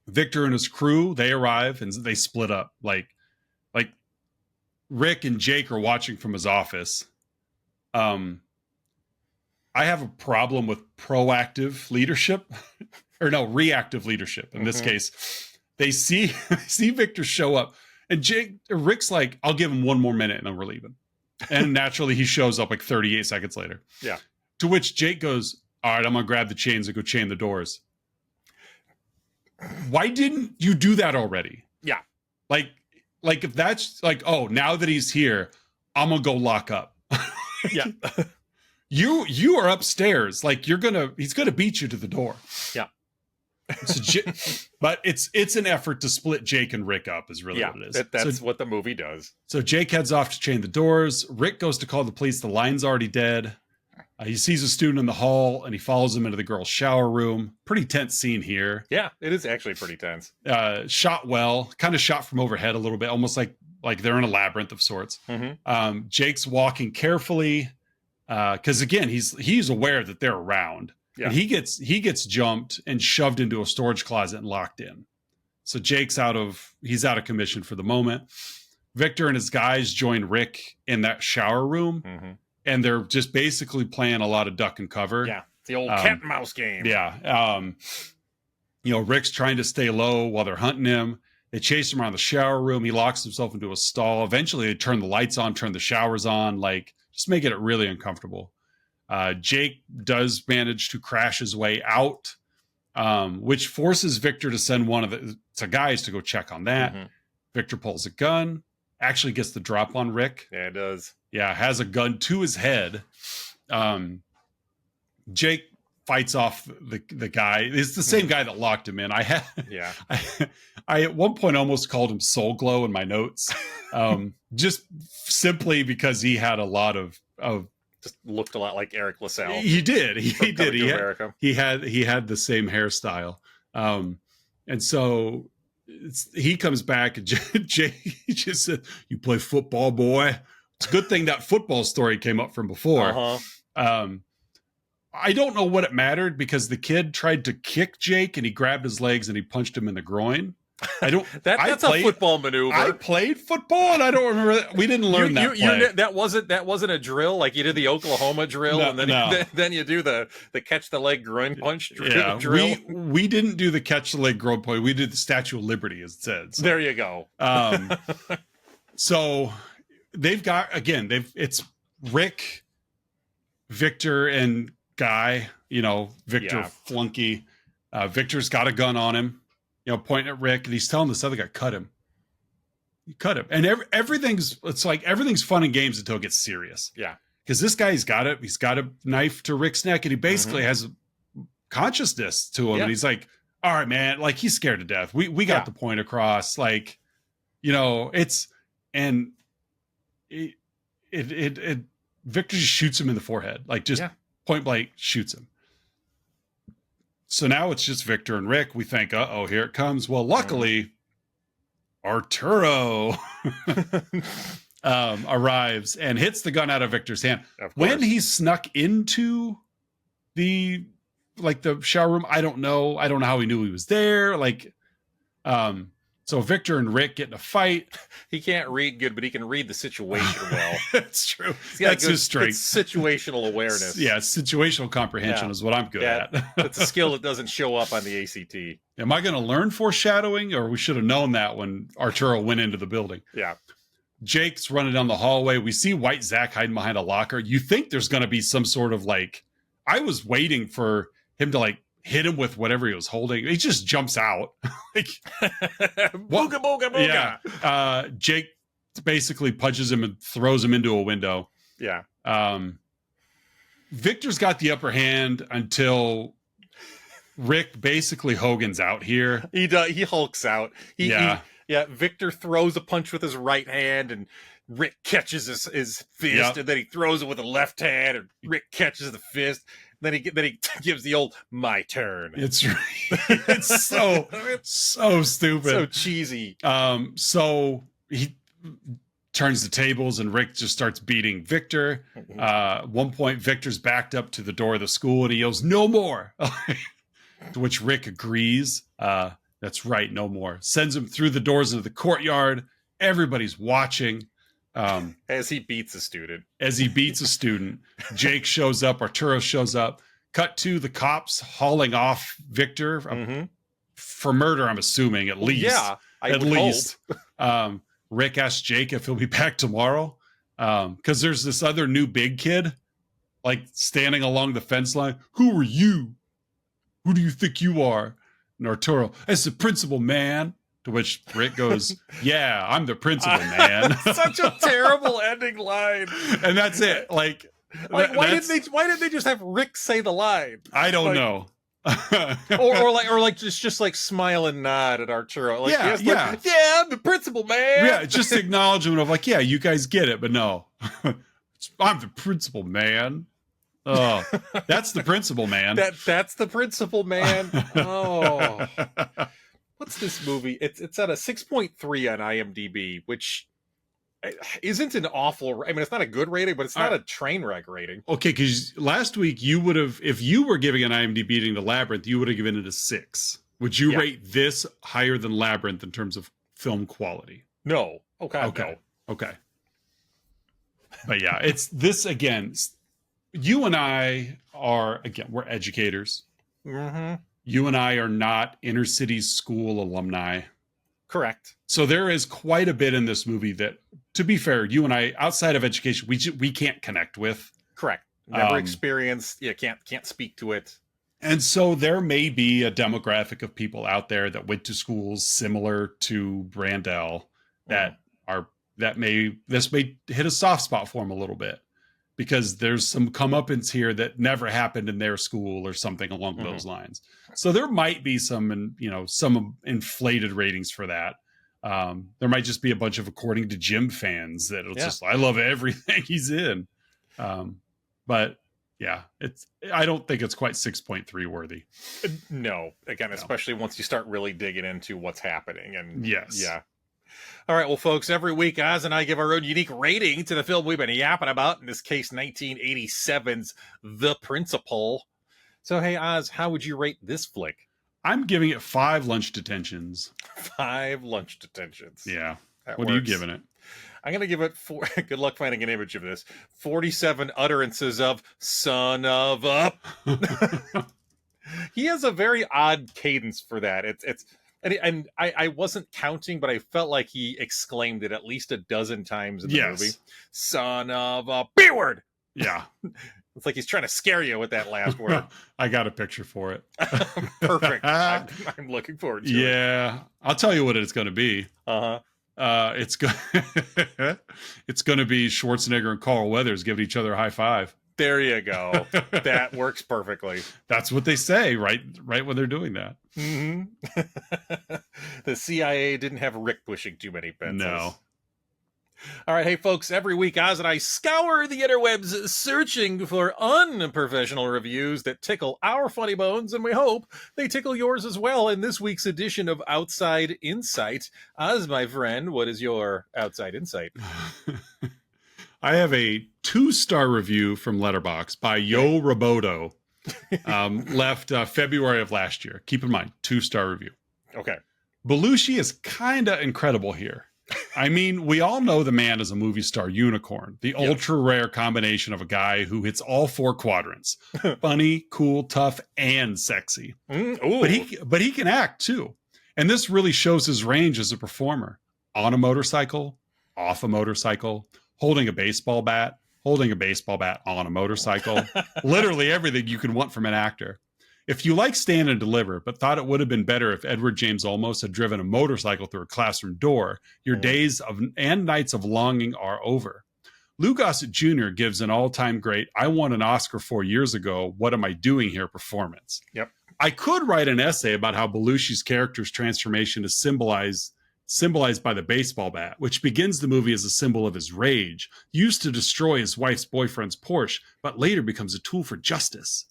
Victor and his crew, they arrive and they split up. Like Rick and Jake are watching from his office. I have a problem with proactive leadership reactive leadership. In this case, they see Victor show up and Rick's like, I'll give him one more minute and then we're leaving. And naturally he shows up like 38 seconds later. Yeah. To which Jake goes, all right, I'm going to grab the chains and go chain the doors. Why didn't you do that already? Yeah. Like if that's like, oh, now that he's here, I'm gonna go lock up. Yeah. You are upstairs. Like he's gonna beat you to the door. Yeah. But it's an effort to split Jake and Rick up is really what it is. That's what the movie does. So Jake heads off to chain the doors. Rick goes to call the police. The line's already dead. He sees a student in the hall and he follows him into the girl's shower room. Pretty tense scene here. Yeah, it is actually pretty tense. Shot well, kind of shot from overhead a little bit, almost like they're in a labyrinth of sorts. Jake's walking carefully because again, he's aware that they're around. Yeah. And he gets jumped and shoved into a storage closet and locked in. So Jake's he's out of commission for the moment. Victor and his guys join Rick in that shower room. And they're just basically playing a lot of duck and cover. Yeah, the old cat and mouse game. Yeah. Rick's trying to stay low while they're hunting him. They chase him around the shower room. He locks himself into a stall. Eventually, they turn the lights on, turn the showers on, just making it really uncomfortable. Jake does manage to crash his way out, which forces Victor to send one of the guys to go check on that. Victor pulls a gun, actually gets the drop on Rick. Yeah, it does. Yeah, has a gun to his head. Jake fights off the guy. It's the same guy that locked him in. I at one point almost called him Soul Glow in my notes, just simply because he had a lot of just looked a lot like Eric LaSalle. He did. He had the same hairstyle, and so he comes back and Jake just said, "You play football, boy." It's a good thing that football story came up from before. I don't know what it mattered because the kid tried to kick Jake and he grabbed his legs and he punched him in the groin. That's a football maneuver. I played football and I don't remember that. We didn't learn that play. That wasn't a drill like you did the Oklahoma drill and then you do the catch the leg groin punch drill. We didn't do the catch the leg groin punch. We did the Statue of Liberty as it said. So. There you go. So they've got it's Rick, Victor, and Guy, Victor flunky. Victor's got a gun on him, pointing at Rick, and he's telling this other guy, cut him. You cut him. And everything's fun and games until it gets serious. Yeah. Because this guy, he's got a knife to Rick's neck, and he basically has consciousness to him. And he's like, all right, man, like he's scared to death. We got the point across. Like, Victor just shoots him in the forehead, like just point blank shoots him. So now it's just Victor and Rick. We think, uh-oh, here it comes. Well, luckily, Arturo arrives and hits the gun out of Victor's hand. When he snuck into the shower room, I don't know how he knew he was there. So Victor and Rick get in a fight. He can't read good, but he can read the situation well. That's true. That's his strength. Situational awareness. Yeah, situational comprehension is what I'm good at. It's a skill that doesn't show up on the ACT. Am I going to learn foreshadowing, or we should have known that when Arturo went into the building? Yeah. Jake's running down the hallway. We see White Zach hiding behind a locker. You think there's going to be some sort of I was waiting for him to hit him with whatever he was holding. He just jumps out. Booga, booga, booga. Yeah. Jake basically punches him and throws him into a window. Yeah. Victor's got the upper hand until Rick basically Hogan's out here. He hulks out. Victor throws a punch with his right hand, and Rick catches his fist, and then he throws it with the left hand, and Rick catches the fist. Then he gives the old "my turn." It's so stupid, so cheesy. So he turns the tables, and Rick just starts beating Victor. At one point, Victor's backed up to the door of the school, and he yells, "No more!" To which Rick agrees. That's right, no more. Sends him through the doors into the courtyard. Everybody's watching. As he beats a student. Jake shows up, Arturo shows up. Cut to the cops hauling off Victor for murder, I'm assuming, at least. Yeah, at least. Rick asks Jake if he'll be back tomorrow. Because there's this other new big kid, standing along the fence line. Who are you? Who do you think you are? And Arturo, it's the principal, man. To which Rick goes, yeah, I'm the principal, man. Such a terrible ending line. And that's it. Why didn't they just have Rick say the line? I don't know. or just smile and nod at Arturo. I'm the principal, man. Yeah, just acknowledgement of yeah, you guys get it, but no. I'm the principal, man. Oh, that's the principal, man. That's the principal, man. Oh. What's this movie? It's at a 6.3 on IMDb, which isn't an awful. I mean, it's not a good rating, but it's not a train wreck rating. Okay, because last week you would have, if you were giving an IMDb rating to Labyrinth, you would have given it a 6. Would you rate this higher than Labyrinth in terms of film quality? No. Okay. No. Okay. But yeah, it's this again. You and I are we're educators. Mm-hmm. You and I are not inner city school alumni. Correct. So there is quite a bit in this movie that, to be fair, you and I, outside of education, we can't connect with. Correct. Never experienced. Yeah, can't speak to it. And so there may be a demographic of people out there that went to schools similar to Brandel this may hit a soft spot for them a little bit, because there's some comeuppance here that never happened in their school or something along those lines. So there might be some inflated ratings for that. There might just be a bunch of according to Jim fans that I love everything he's in. But yeah, I don't think it's quite 6.3 worthy. No, again, especially once you start really digging into what's happening. And yes. Yeah. All right, well, folks, every week, Oz and I give our own unique rating to the film we've been yapping about, in this case, 1987's The Principal. So, hey, Oz, how would you rate this flick? I'm giving it 5 lunch detentions. 5 lunch detentions. Yeah. What are you giving it? I'm going to give it 4. Good luck finding an image of this. 47 utterances of son of a. He has a very odd cadence for that. It's And I wasn't counting, but I felt like he exclaimed it at least a dozen times in the movie. Son of a B-word! Yeah. It's like he's trying to scare you with that last word. I got a picture for it. Perfect. I'm looking forward to it. Yeah. I'll tell you what it's going to be. It's going to be Schwarzenegger and Carl Weathers giving each other a high five. There you go. That works perfectly. That's what they say, right when they're doing that. Mm-hmm. The CIA didn't have Rick pushing too many pencils. No. All right, hey folks, every week Oz and I scour the interwebs searching for unprofessional reviews that tickle our funny bones, and we hope they tickle yours as well in this week's edition of Outside Insight. Oz, my friend, what is your Outside Insight? I have a 2-star review from Letterboxd by Yo Roboto, left February of last year. Keep in mind, 2-star review. Okay. Belushi is kind of incredible here. I mean, we all know the man is a movie star unicorn, the ultra rare combination of a guy who hits all 4 quadrants: funny, cool, tough, and sexy. But he can act too. And this really shows his range as a performer. On a motorcycle, off a motorcycle, holding a baseball bat on a motorcycle. Literally everything you could want from an actor. If you like Stand and Deliver, but thought it would have been better if Edward James Olmos had driven a motorcycle through a classroom door, your days and nights of longing are over. Lou Gossett Jr. gives an all-time great, I won an Oscar 4 years ago, what am I doing here performance. Yep. I could write an essay about how Belushi's character's transformation is symbolized by the baseball bat, which begins the movie as a symbol of his rage, used to destroy his wife's boyfriend's Porsche, but later becomes a tool for justice.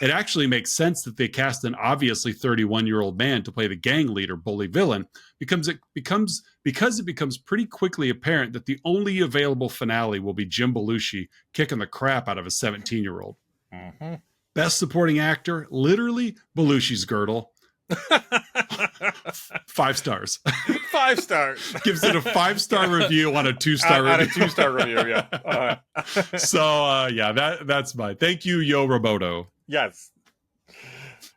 It actually makes sense that they cast an obviously 31-year-old man to play the gang leader, bully villain, because it becomes pretty quickly apparent that the only available finale will be Jim Belushi kicking the crap out of a 17-year-old. Mm-hmm. Best supporting actor, literally Belushi's girdle. 5 stars. 5 stars. Gives it a 5-star review on a 2-star review. On a 2-star review, yeah. So that's mine. Thank you, Yo Roboto. Yes.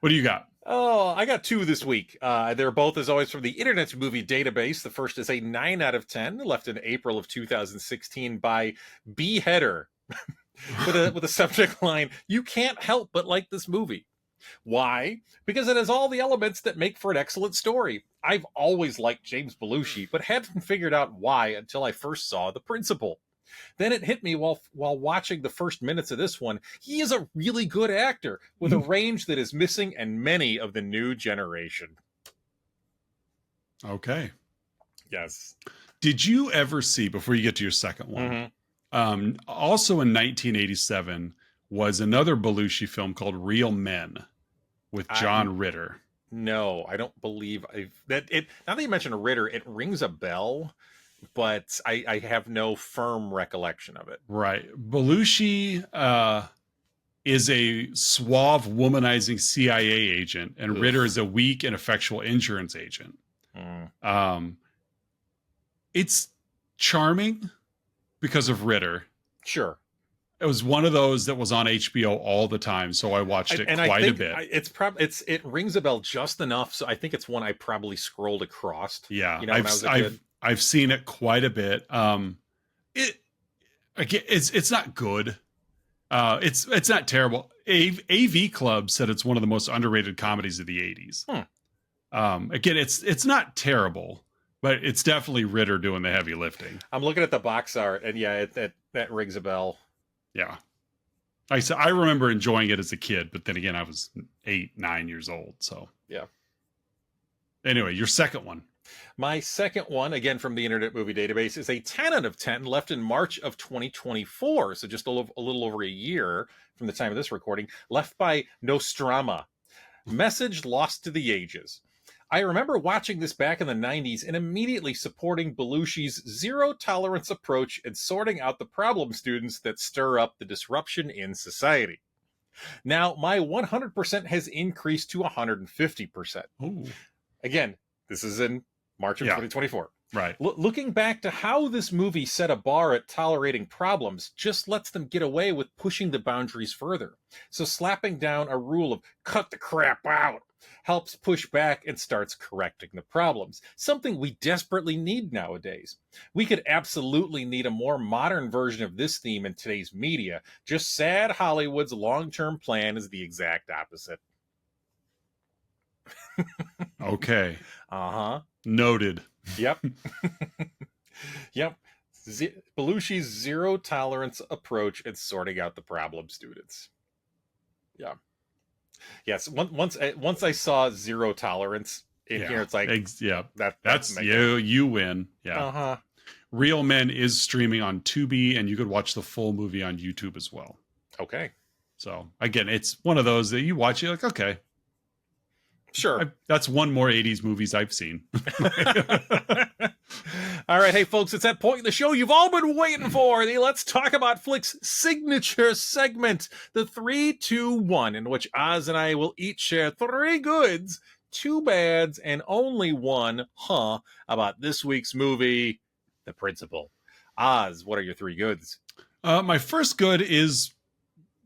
What do you got? Oh, I got 2 this week. They're both, as always, from the Internet Movie Database. The first is a 9 out of 10, left in April of 2016 by Beheader, with a subject line, "You can't help but like this movie." Why? Because it has all the elements that make for an excellent story. I've always liked James Belushi, but hadn't figured out why until I first saw The Principal. Then it hit me while watching the first minutes of this one. He is a really good actor with a range that is missing in many of the new generation. Okay. Yes. Did you ever see, before you get to your second one, also in 1987 was another Belushi film called Real Men with John Ritter? No, I don't believe now that you mentioned Ritter, it rings a bell, but I have no firm recollection of it. Right. Belushi is a suave, womanizing CIA agent, and Ritter is a weak, ineffectual insurance agent. It's charming because of Ritter. Sure. It was one of those that was on HBO all the time, so I watched it quite a bit. It rings a bell just enough, so I think it's one I probably scrolled across. Yeah, when I was a kid. I've seen it quite a bit. It's not good. It's not terrible. AV Club said it's one of the most underrated comedies of the 80s. Again, it's not terrible, but it's definitely Ritter doing the heavy lifting. I'm looking at the box art, and yeah, that rings a bell. Yeah. Like I said, I remember enjoying it as a kid, but then again, I was 8, 9 years old. So yeah. Anyway, your second one. My second one, again from the Internet Movie Database, is a 10 out of 10, left in March of 2024. So just a little over a year from the time of this recording, left by Nostrama. Message Lost to the Ages. I remember watching this back in the 90s and immediately supporting Belushi's zero-tolerance approach and sorting out the problem students that stir up the disruption in society. Now, my 100% has increased to 150%. Ooh. Again, this is in March of 2024. Right. Looking back to how this movie set a bar at tolerating problems just lets them get away with pushing the boundaries further. So slapping down a rule of cut the crap out helps push back and starts correcting the problems, something we desperately need nowadays. We could absolutely need a more modern version of this theme in today's media. Just sad Hollywood's long-term plan is the exact opposite. Okay. Uh-huh. Noted. Yep. Yep. Belushi's zero tolerance approach in sorting out the problem students. Yeah. Yes. Once I saw zero tolerance in here, it's like, that's you win. Yeah. Uh-huh. Real Men is streaming on Tubi, and you could watch the full movie on YouTube as well. Okay. So again, it's one of those that you watch, you're like, okay, sure. That's one more 80s movies I've seen. All right. Hey, folks, it's that point in the show you've all been waiting for. The Let's Talk About Flicks signature segment, the 3, 2, 1, in which Oz and I will each share 3 goods, 2 bads, and only 1 about this week's movie, The Principal. Oz, what are your 3 goods? My first good is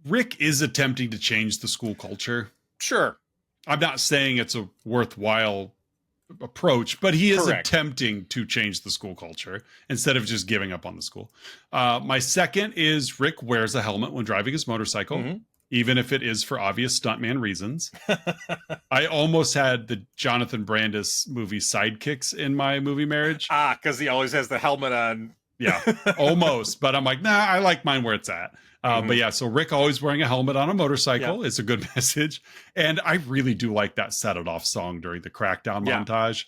Rick is attempting to change the school culture. Sure. I'm not saying it's a worthwhile approach, but he is attempting to change the school culture instead of just giving up on the school. My second is Rick wears a helmet when driving his motorcycle, even if it is for obvious stuntman reasons. I almost had the Jonathan Brandis movie Sidekicks in my movie marriage. Because he always has the helmet on. Yeah, almost. But I'm like, nah, I like mine where it's at. But yeah, so Rick always wearing a helmet on a motorcycle is a good message. And I really do like that Set It Off song during the Crackdown montage.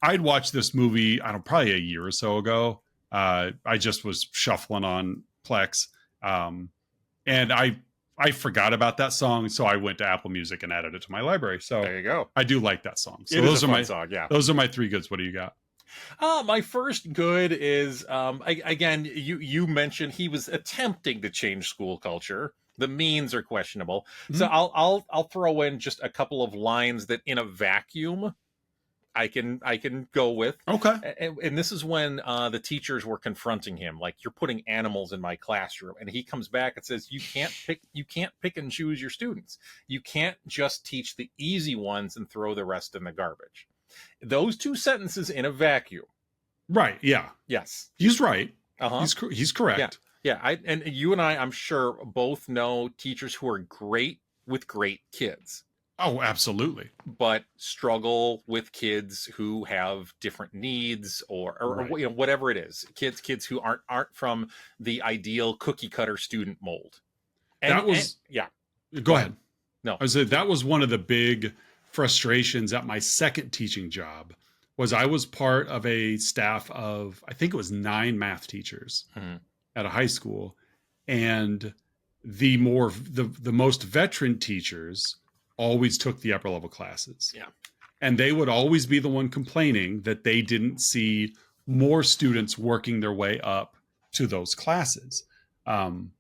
I'd watched this movie, I don't know, probably a year or so ago. I just was shuffling on Plex. And I forgot about that song. So I went to Apple Music and added it to my library. So there you go. I do like that song. So those are my song, those are my 3 goods. What do you got? My first good is, again, you mentioned he was attempting to change school culture. The means are questionable. So I'll throw in just a couple of lines that in a vacuum I can go with. Okay. And this is when the teachers were confronting him, like, you're putting animals in my classroom. And he comes back and says, you can't pick and choose your students. You can't just teach the easy ones and throw the rest in the garbage. Those 2 sentences in a vacuum. Right. Yeah. Yes. He's right. He's correct. Yeah. And you and I, I'm sure, both know teachers who are great with great kids. Oh, absolutely. But struggle with kids who have different needs or whatever it is. Kids who aren't from the ideal cookie cutter student mold. Go ahead. No. I said that was one of the big frustrations at my second teaching job. Was I was part of a staff of, I think it was 9 math teachers at a high school, and the most veteran teachers always took the upper level classes. Yeah. And they would always be the one complaining that they didn't see more students working their way up to those classes. And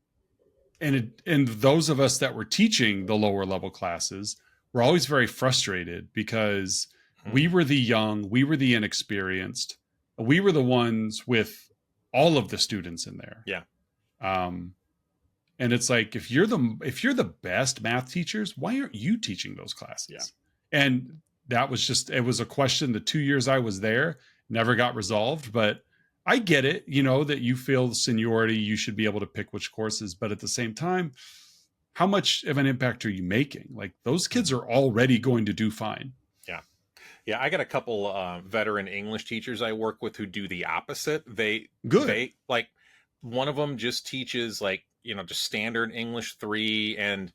those of us that were teaching the lower level classes were always very frustrated because we were the young, we were the inexperienced, we were the ones with all of the students in there. Yeah. And it's like, if you're the best math teachers, why aren't you teaching those classes? Yeah. And that was it was a question the 2 years I was there never got resolved. But I get it, that you feel seniority, you should be able to pick which courses. But at the same time, how much of an impact are you making? Like, those kids are already going to do fine. Yeah. Yeah. I got a couple veteran English teachers I work with who do the opposite. They like, one of them just teaches just standard English 3 and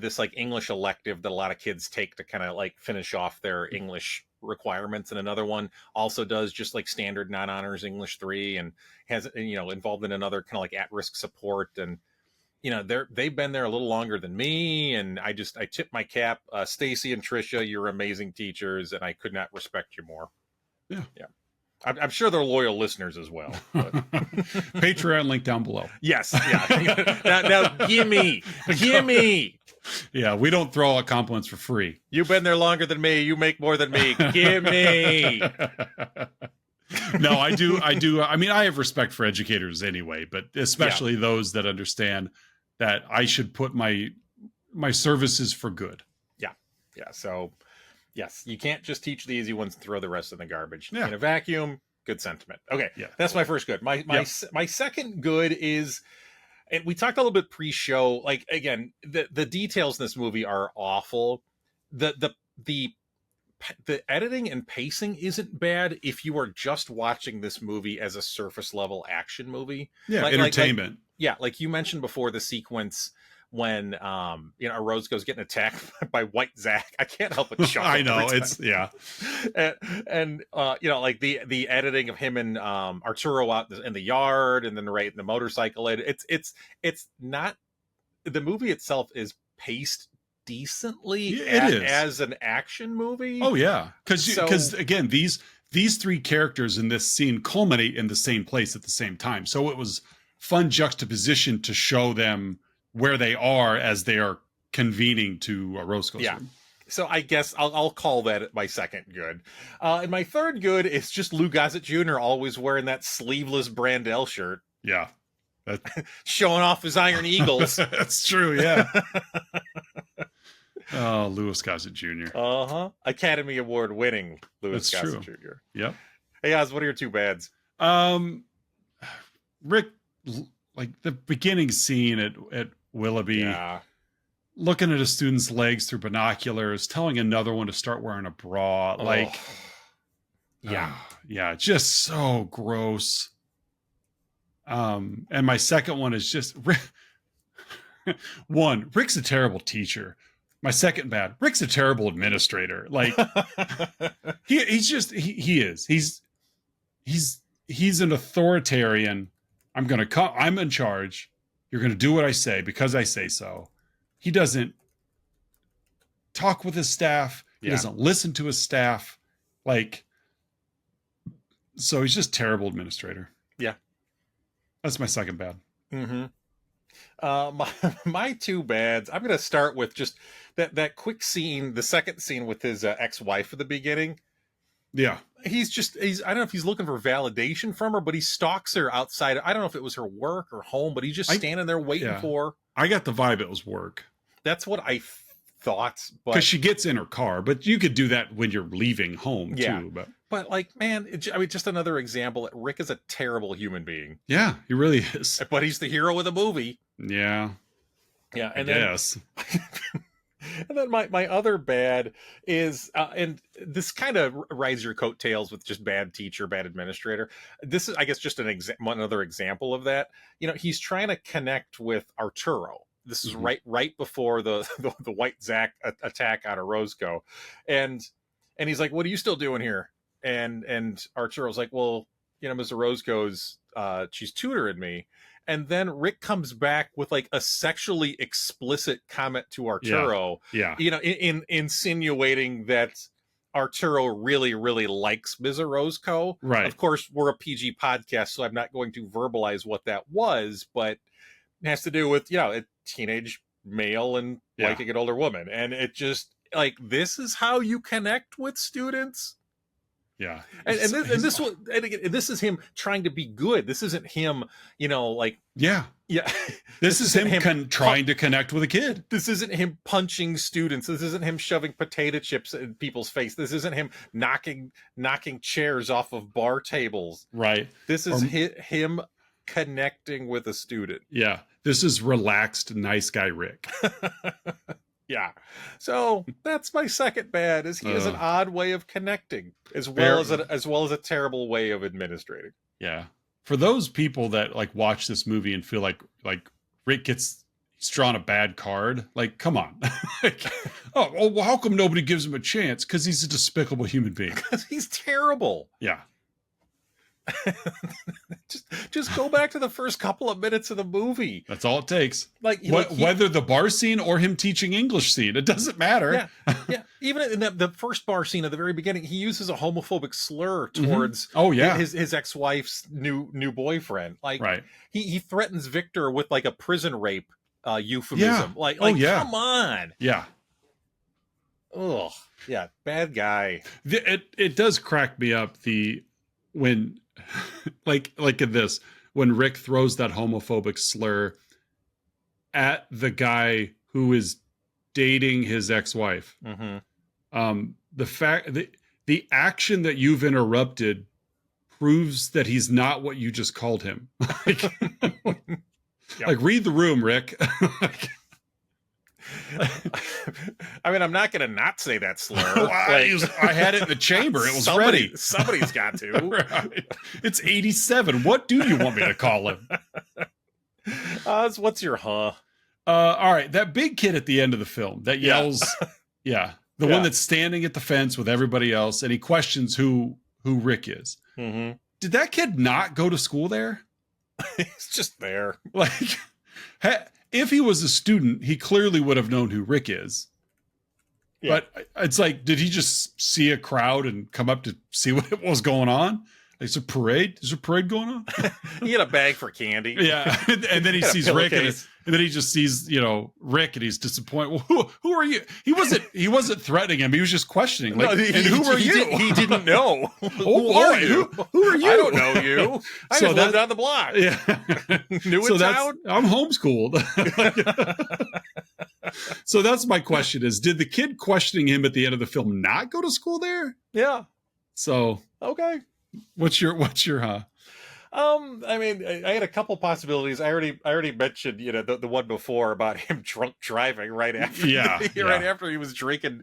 this like English elective that a lot of kids take to kind of like finish off their English requirements. And another one also does just like standard non-honors English 3 and has, involved in another kind of like at-risk support. And, they've been there a little longer than me. And I tip my cap. Stacy and Trisha, you're amazing teachers, and I could not respect you more. Yeah. Yeah. I'm sure they're loyal listeners as well. But. Patreon link down below. Yes. Yeah. now gimme. Yeah, we don't throw out compliments for free. You've been there longer than me. You make more than me. Gimme. No, I do. I mean, I have respect for educators anyway, but especially those that understand that I should put my services for good. Yeah. Yeah. So yes, you can't just teach the easy ones and throw the rest in the garbage. Yeah. In a vacuum, good sentiment. Okay. Yeah. That's my first good. My second good is, and we talked a little bit pre-show, like, again, the details in this movie are awful. The editing and pacing isn't bad if you are just watching this movie as a surface level action movie. Yeah, entertainment. Like you mentioned before, the sequence when Roscoe's getting attacked by White Zach. I can't help but chuckle. I know, it's and like the editing of him and Arturo out in the yard, and then right in the motorcycle. It's not, the movie itself is paced decently as an action movie. Oh yeah, because again, these three characters in this scene culminate in the same place at the same time, so it was fun juxtaposition to show them where they are as they are convening to Roscoe's room. So I guess I'll call that my second good. And my third good is just Lou Gossett Jr. always wearing that sleeveless Brandel shirt. Yeah. Showing off his Iron Eagles. That's true, yeah. Oh, Louis Gossett Jr. Academy Award winning Louis Gossett Jr. Yep. Hey, Oz, what are your two bads? Rick, like the beginning scene at Willoughby, looking at a student's legs through binoculars, telling another one to start wearing a bra. Just so gross. And my second one is just one, Rick's a terrible teacher. My second bad, Rick's a terrible administrator. Like he's an authoritarian. I'm in charge. You're going to do what I say because I say so. He doesn't talk with his staff. He doesn't listen to his staff. So he's just terrible administrator. Yeah. That's my second bad. Mm-hmm. My two bads, I'm going to start with just that quick scene, the second scene with his ex-wife at the beginning. Yeah. I don't know if he's looking for validation from her, but he stalks her outside. I don't know if it was her work or home, but he's just standing there waiting for her. I got the vibe it was work. That's what I thought. Because she gets in her car, but you could do that when you're leaving home too. But just another example. Rick is a terrible human being. Yeah, he really is. But he's the hero of the movie. Yeah. Yeah, and yes. And then my other bad is, and this kind of rides your coattails with just bad teacher, bad administrator. This is, I guess, just another example of that. He's trying to connect with Arturo. This is right before the White Zach attack out of Roscoe, and he's like, "What are you still doing here?" And Arturo's like, "Well, Mr. Roscoe's she's tutoring me." And then Rick comes back with like a sexually explicit comment to Arturo. Yeah. Insinuating that Arturo really, really likes Ms. Roscoe. Right. Of course, we're a PG podcast, so I'm not going to verbalize what that was, but it has to do with, a teenage male and liking an older woman. And it just, this is how you connect with students. Yeah. And this is him trying to be good. This isn't him, Yeah. This is him trying to connect with a kid. This isn't him punching students. This isn't him shoving potato chips in people's face. This isn't him knocking chairs off of bar tables. Right. This is him connecting with a student. Yeah. This is relaxed, nice guy Rick. Yeah. So that's my second bad, is he has an odd way of connecting as well as a terrible way of administrating. Yeah. For those people that watch this movie and feel like Rick he's drawn a bad card, come on. Well, how come nobody gives him a chance? Because he's a despicable human being. Because he's terrible. Yeah. just go back to the first couple of minutes of the movie. That's all it takes. Whether the bar scene or him teaching English scene, it doesn't matter. Yeah. Even in the first bar scene at the very beginning, he uses a homophobic slur towards his ex-wife's new boyfriend. He threatens Victor with a prison rape euphemism. Come on. Yeah. Ugh. Yeah. Bad guy. It does crack me up when in this, when Rick throws that homophobic slur at the guy who is dating his ex-wife. Mm-hmm. The fact that the action that you've interrupted proves that he's not what you just called him. Like, like read the room, Rick. I mean, I'm not going to not say that slur. I had it in the chamber. It was ready. Somebody's got to. Right. It's 87. What do you want me to call him? What's your huh? All right. That big kid at the end of the film that yells, the one that's standing at the fence with everybody else, and he questions who Rick is. Mm-hmm. Did that kid not go to school there? He's just there. Like, if he was a student, he clearly would have known who Rick is. Yeah. But it's like, did he just see a crowd and come up to see what was going on? Is a parade? Is a parade going on? He had a bag for candy. Yeah. And then he sees Rick and then he just sees, Rick, and he's disappointed. Well, who are you? He wasn't threatening him. He was just questioning. Like, who are you? He didn't know. Who are you? Who are you? I don't know you. I just live down the block. Yeah. New in town? I'm homeschooled. So that's my question is, did the kid questioning him at the end of the film not go to school there? Yeah. So. Okay. What's your huh? I mean, I had a couple possibilities. I already mentioned, the one before about him drunk driving right after, right after he was drinking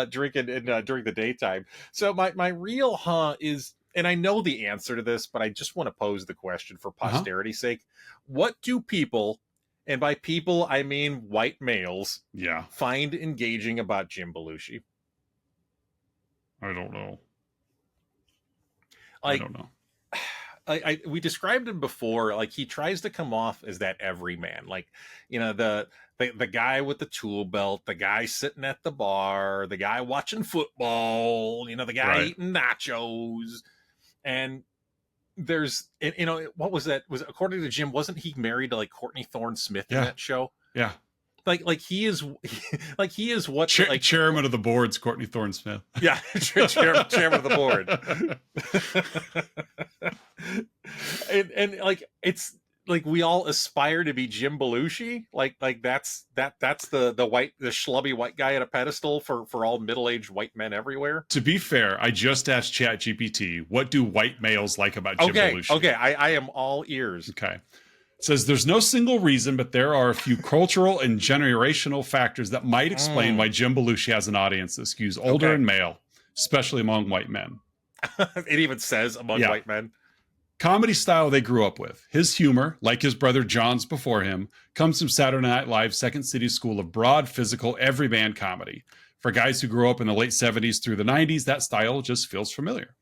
during the daytime. So my real huh is, and I know the answer to this, but I just want to pose the question for posterity's sake. What do people, and by people I mean white males, find engaging about Jim Belushi? I don't know. Like, I don't know. We described him before. Like, he tries to come off as that everyman, like, the guy with the tool belt, the guy sitting at the bar, the guy watching football, the guy eating nachos. And there's, what was that? Was, according to Jim, wasn't he married to like Courtney Thorne Smith in that show? Yeah. Like he is what chairman of the board's Courtney Thorne Smith. Yeah, chairman of the board. and like, it's like we all aspire to be Jim Belushi. Like that's the schlubby white guy at a pedestal for all middle-aged white men everywhere. To be fair, I just asked ChatGPT, what do white males like about Jim Belushi? Okay, I am all ears. Okay. It says there's no single reason, but there are a few cultural and generational factors that might explain why Jim Belushi has an audience that skews older and male, especially among white men. It even says among white men. Comedy style they grew up with. His humor, like his brother John's before him, comes from Saturday Night Live's Second City School of broad, physical, everyman comedy. For guys who grew up in the late 70s through the 90s, that style just feels familiar.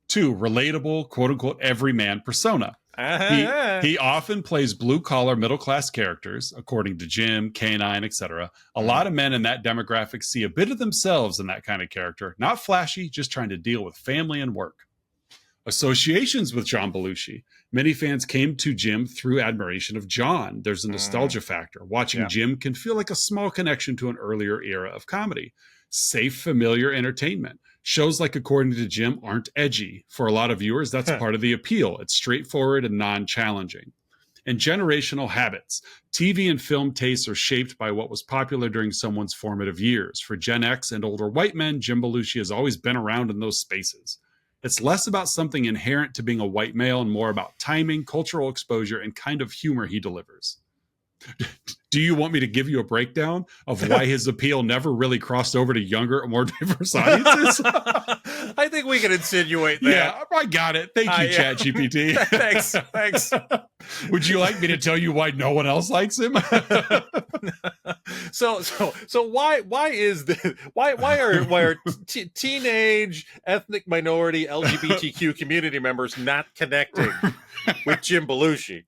2, relatable, quote-unquote, everyman persona. He often plays blue-collar, middle-class characters, according to Jim, K9, etc. A lot of men in that demographic see a bit of themselves in that kind of character. Not flashy, just trying to deal with family and work. Associations with John Belushi. Many fans came to Jim through admiration of John. There's a nostalgia factor. Watching Jim can feel like a small connection to an earlier era of comedy. Safe, familiar entertainment. Shows like According to Jim aren't edgy. For a lot of viewers, that's part of the appeal. It's straightforward and non-challenging. And generational habits. TV and film tastes are shaped by what was popular during someone's formative years. For Gen X and older white men, Jim Belushi has always been around in those spaces. It's less about something inherent to being a white male and more about timing, cultural exposure, and kind of humor he delivers. Do you want me to give you a breakdown of why his appeal never really crossed over to younger or more diverse audiences? I think we can insinuate that. Yeah, I got it. Thank you, ChatGPT. Thanks. Would you like me to tell you why no one else likes him? So why are teenage ethnic minority LGBTQ community members not connecting with Jim Belushi?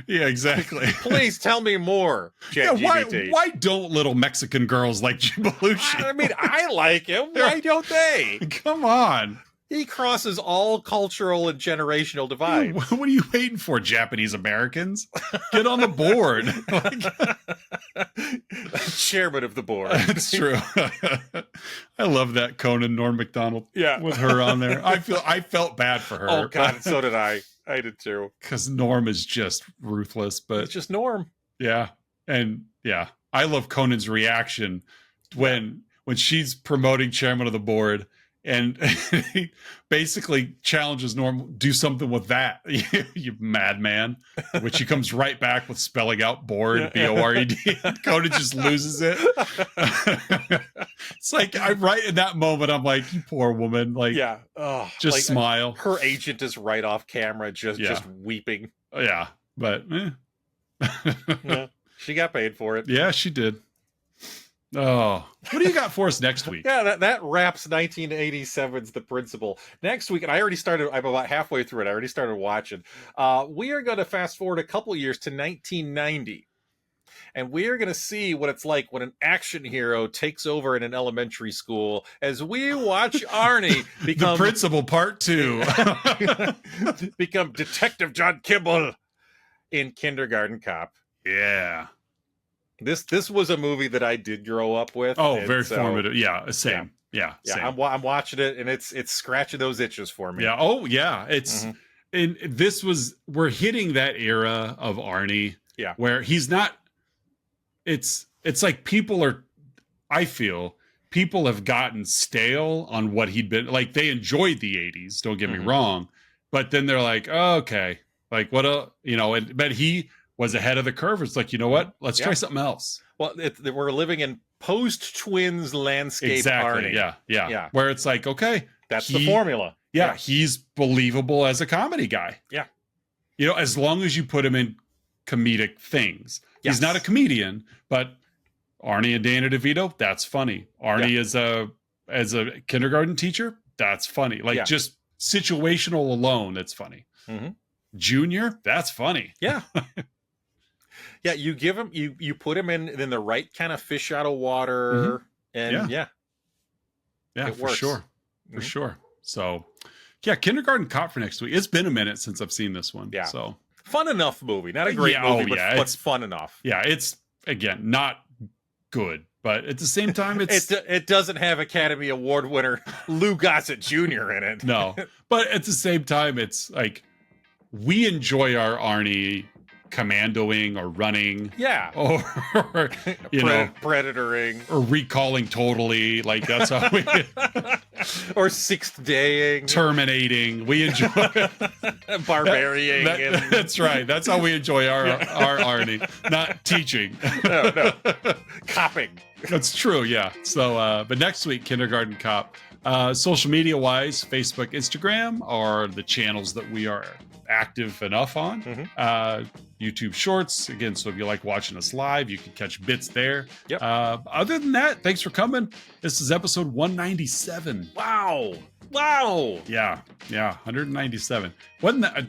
Yeah, exactly. Please tell me more, ChatGPT. Why don't little Mexican girls like Jim Belushi? I mean, I like him. Why don't they? Come on. He crosses all cultural and generational divides. What are you waiting for, Japanese Americans? Get on the board. Chairman of the board. That's true. I love that Conan Norm Macdonald. Yeah, with her on there. I felt bad for her. Oh God, so did I. I did too. Because Norm is just ruthless, but it's just Norm. Yeah, and yeah, I love Conan's reaction when she's promoting chairman of the board, and he basically challenges Norm, do something with that, you madman, which he comes right back with spelling out board, B-O-R-E-D. Conan just loses it. It's like, I'm right in that moment, I'm like, you poor woman. Like, just like, smile. Her agent is right off camera, just weeping. Yeah, but she got paid for it. Yeah, she did. Oh, what do you got for us next week? Yeah, that wraps 1987's The Principal. Next week, and I'm about halfway through it. I already started watching. We are going to fast forward a couple years to 1990. And we are going to see what it's like when an action hero takes over in an elementary school as we watch Arnie become... The Principal Part 2. become Detective John Kimball in Kindergarten Cop. Yeah. This was a movie that I did grow up with. Oh, very formative. Yeah, same. Yeah. Same. I'm watching it, and it's scratching those itches for me. Yeah. Oh, yeah. It's and we're hitting that era of Arnie. Yeah. Where he's not. It's like I feel people have gotten stale on what he'd been like. They enjoyed the 80s. Don't get me wrong, but then they're like, oh, okay, like what but he was ahead of the curve. It's like, you know what? Let's try something else. Well, we're living in post-Twins landscape. Exactly. Arnie. Yeah. Where it's like, okay, that's the formula. Yeah, he's believable as a comedy guy. Yeah. As long as you put him in comedic things. Yes. He's not a comedian, but Arnie and Dana DeVito, that's funny. Arnie as a kindergarten teacher, that's funny. Like just situational alone, that's funny. Junior, that's funny. Yeah. Yeah, you give him, you put him in the right kind of fish out of water, and yeah, it for works. Sure, for sure. So, yeah, Kindergarten Cop for next week. It's been a minute since I've seen this one. Yeah, so fun enough movie, not a great movie, but it's fun enough. Yeah, it's again not good, but at the same time, it doesn't have Academy Award winner Lou Gossett Jr. in it. No, but at the same time, it's like we enjoy our Arnie commandoing or running, or predatoring or recalling totally, like that's how we or sixth daying, terminating. We enjoy barbarian. That's right. That's how we enjoy our Arnie, not teaching. No, copping. That's true. Yeah. So, but next week, Kindergarten Cop. Social media wise, Facebook, Instagram are the channels that we are active enough on. YouTube Shorts, again, so if you like watching us live, you can catch bits there. Other than that, thanks for coming. This is episode 197. Wow. Yeah, 197. Wasn't that? It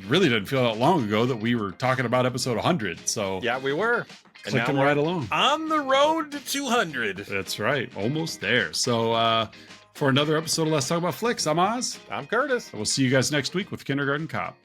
really didn't feel that long ago that we were talking about episode 100. So yeah, we were clicking right along on the road to 200. That's right, almost there. So for another episode of Let's Talk About Flicks, I'm Oz. I'm Curtis. We'll see you guys next week with Kindergarten Cop.